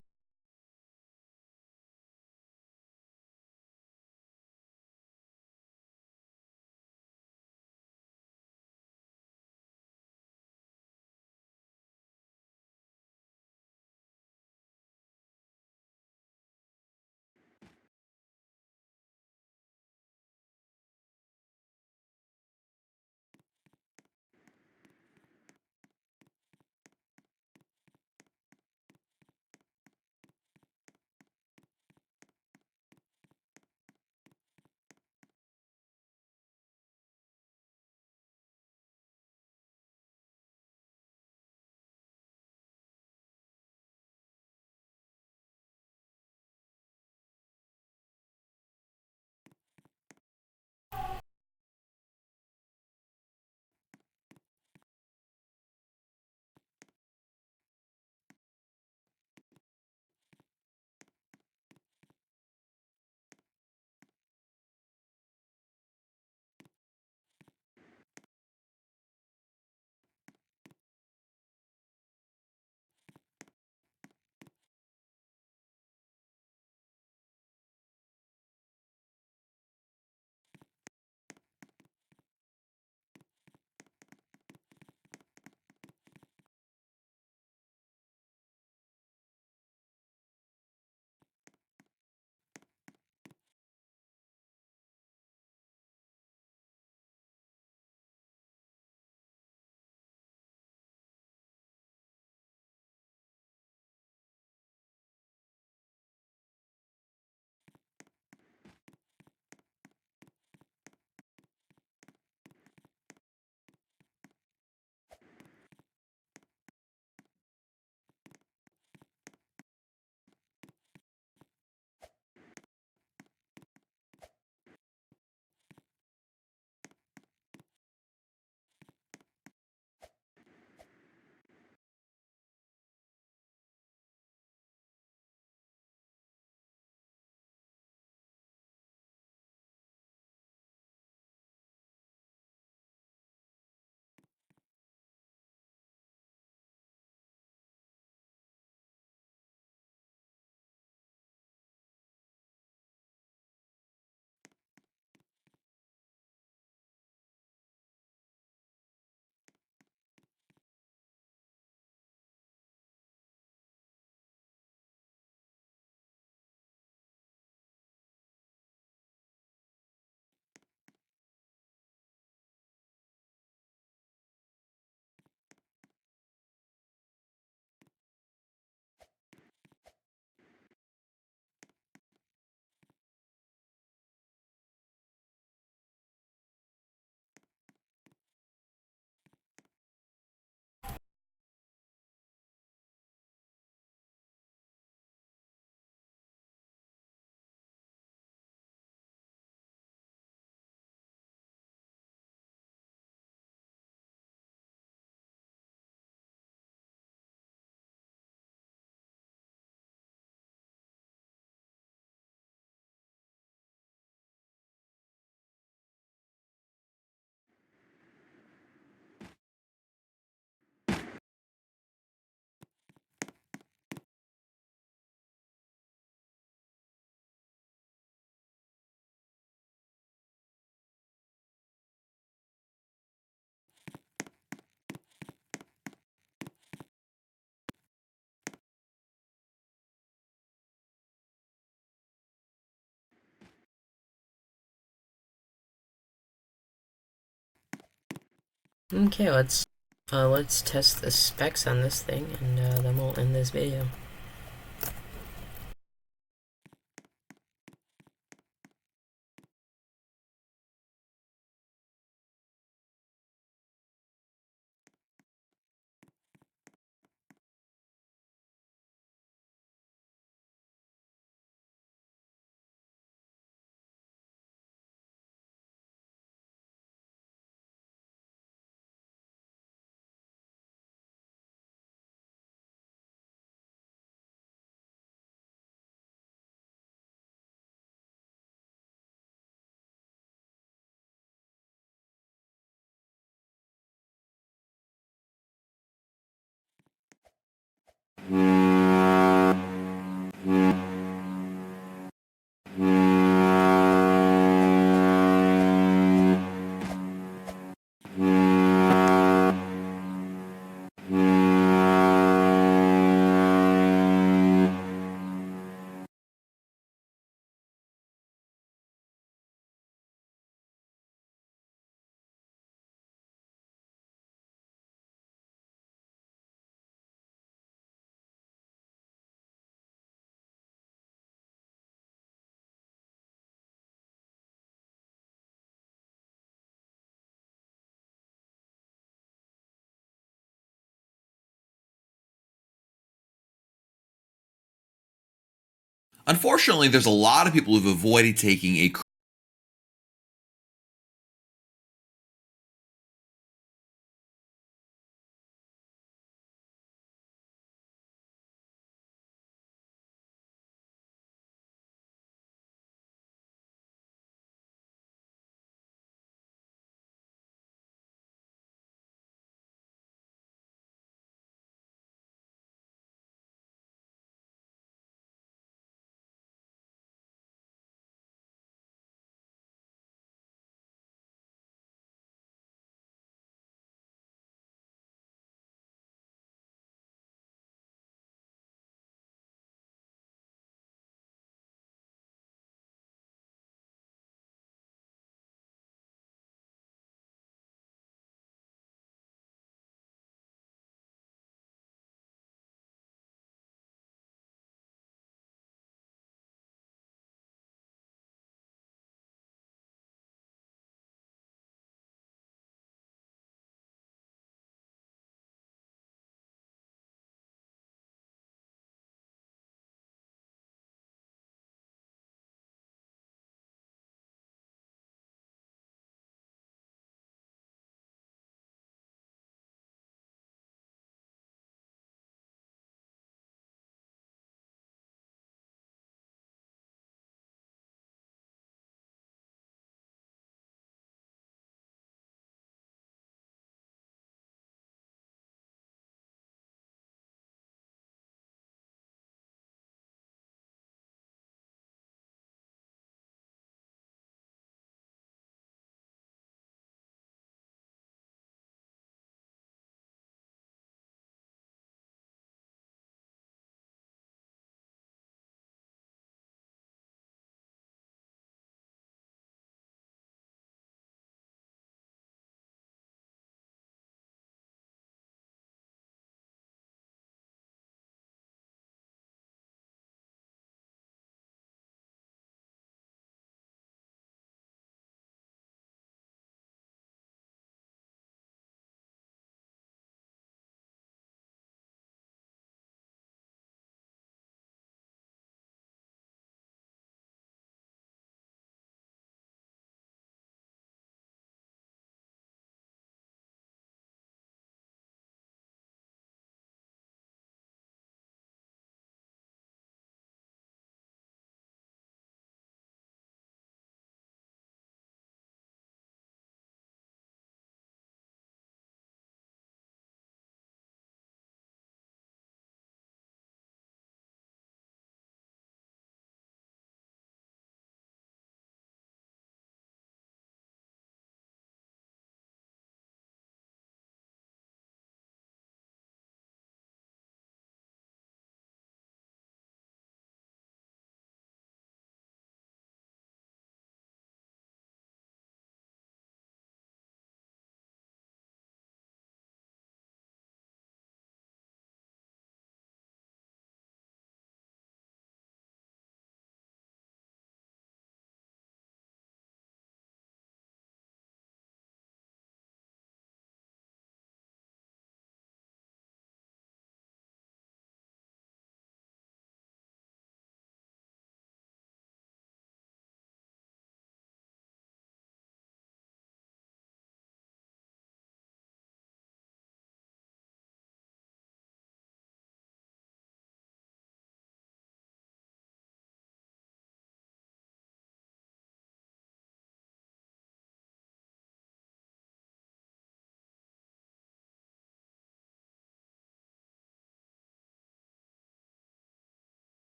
Okay, let's test the specs on this thing, and then we'll end this video. Unfortunately, there's a lot of people who've avoided taking a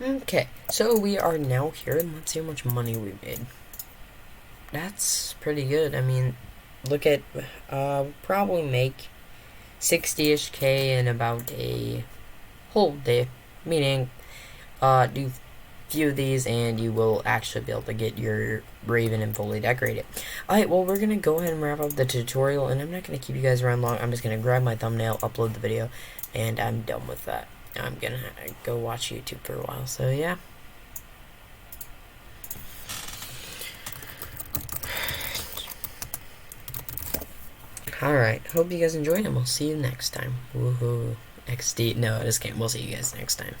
Okay, so we are now here, and let's see how much money we made. That's pretty good. I mean, look at, probably make 60-ish K in about a whole day. Meaning, do few of these and you will actually be able to get your Raven and fully decorated. Alright, well, we're going to go ahead and wrap up the tutorial, and I'm not going to keep you guys around long. I'm just going to grab my thumbnail, upload the video, and I'm done with that. I'm going to go watch YouTube for a while, so yeah. Alright, hope you guys enjoyed, and we'll see you next time. Woohoo. XD. No, just kidding. We'll see you guys next time.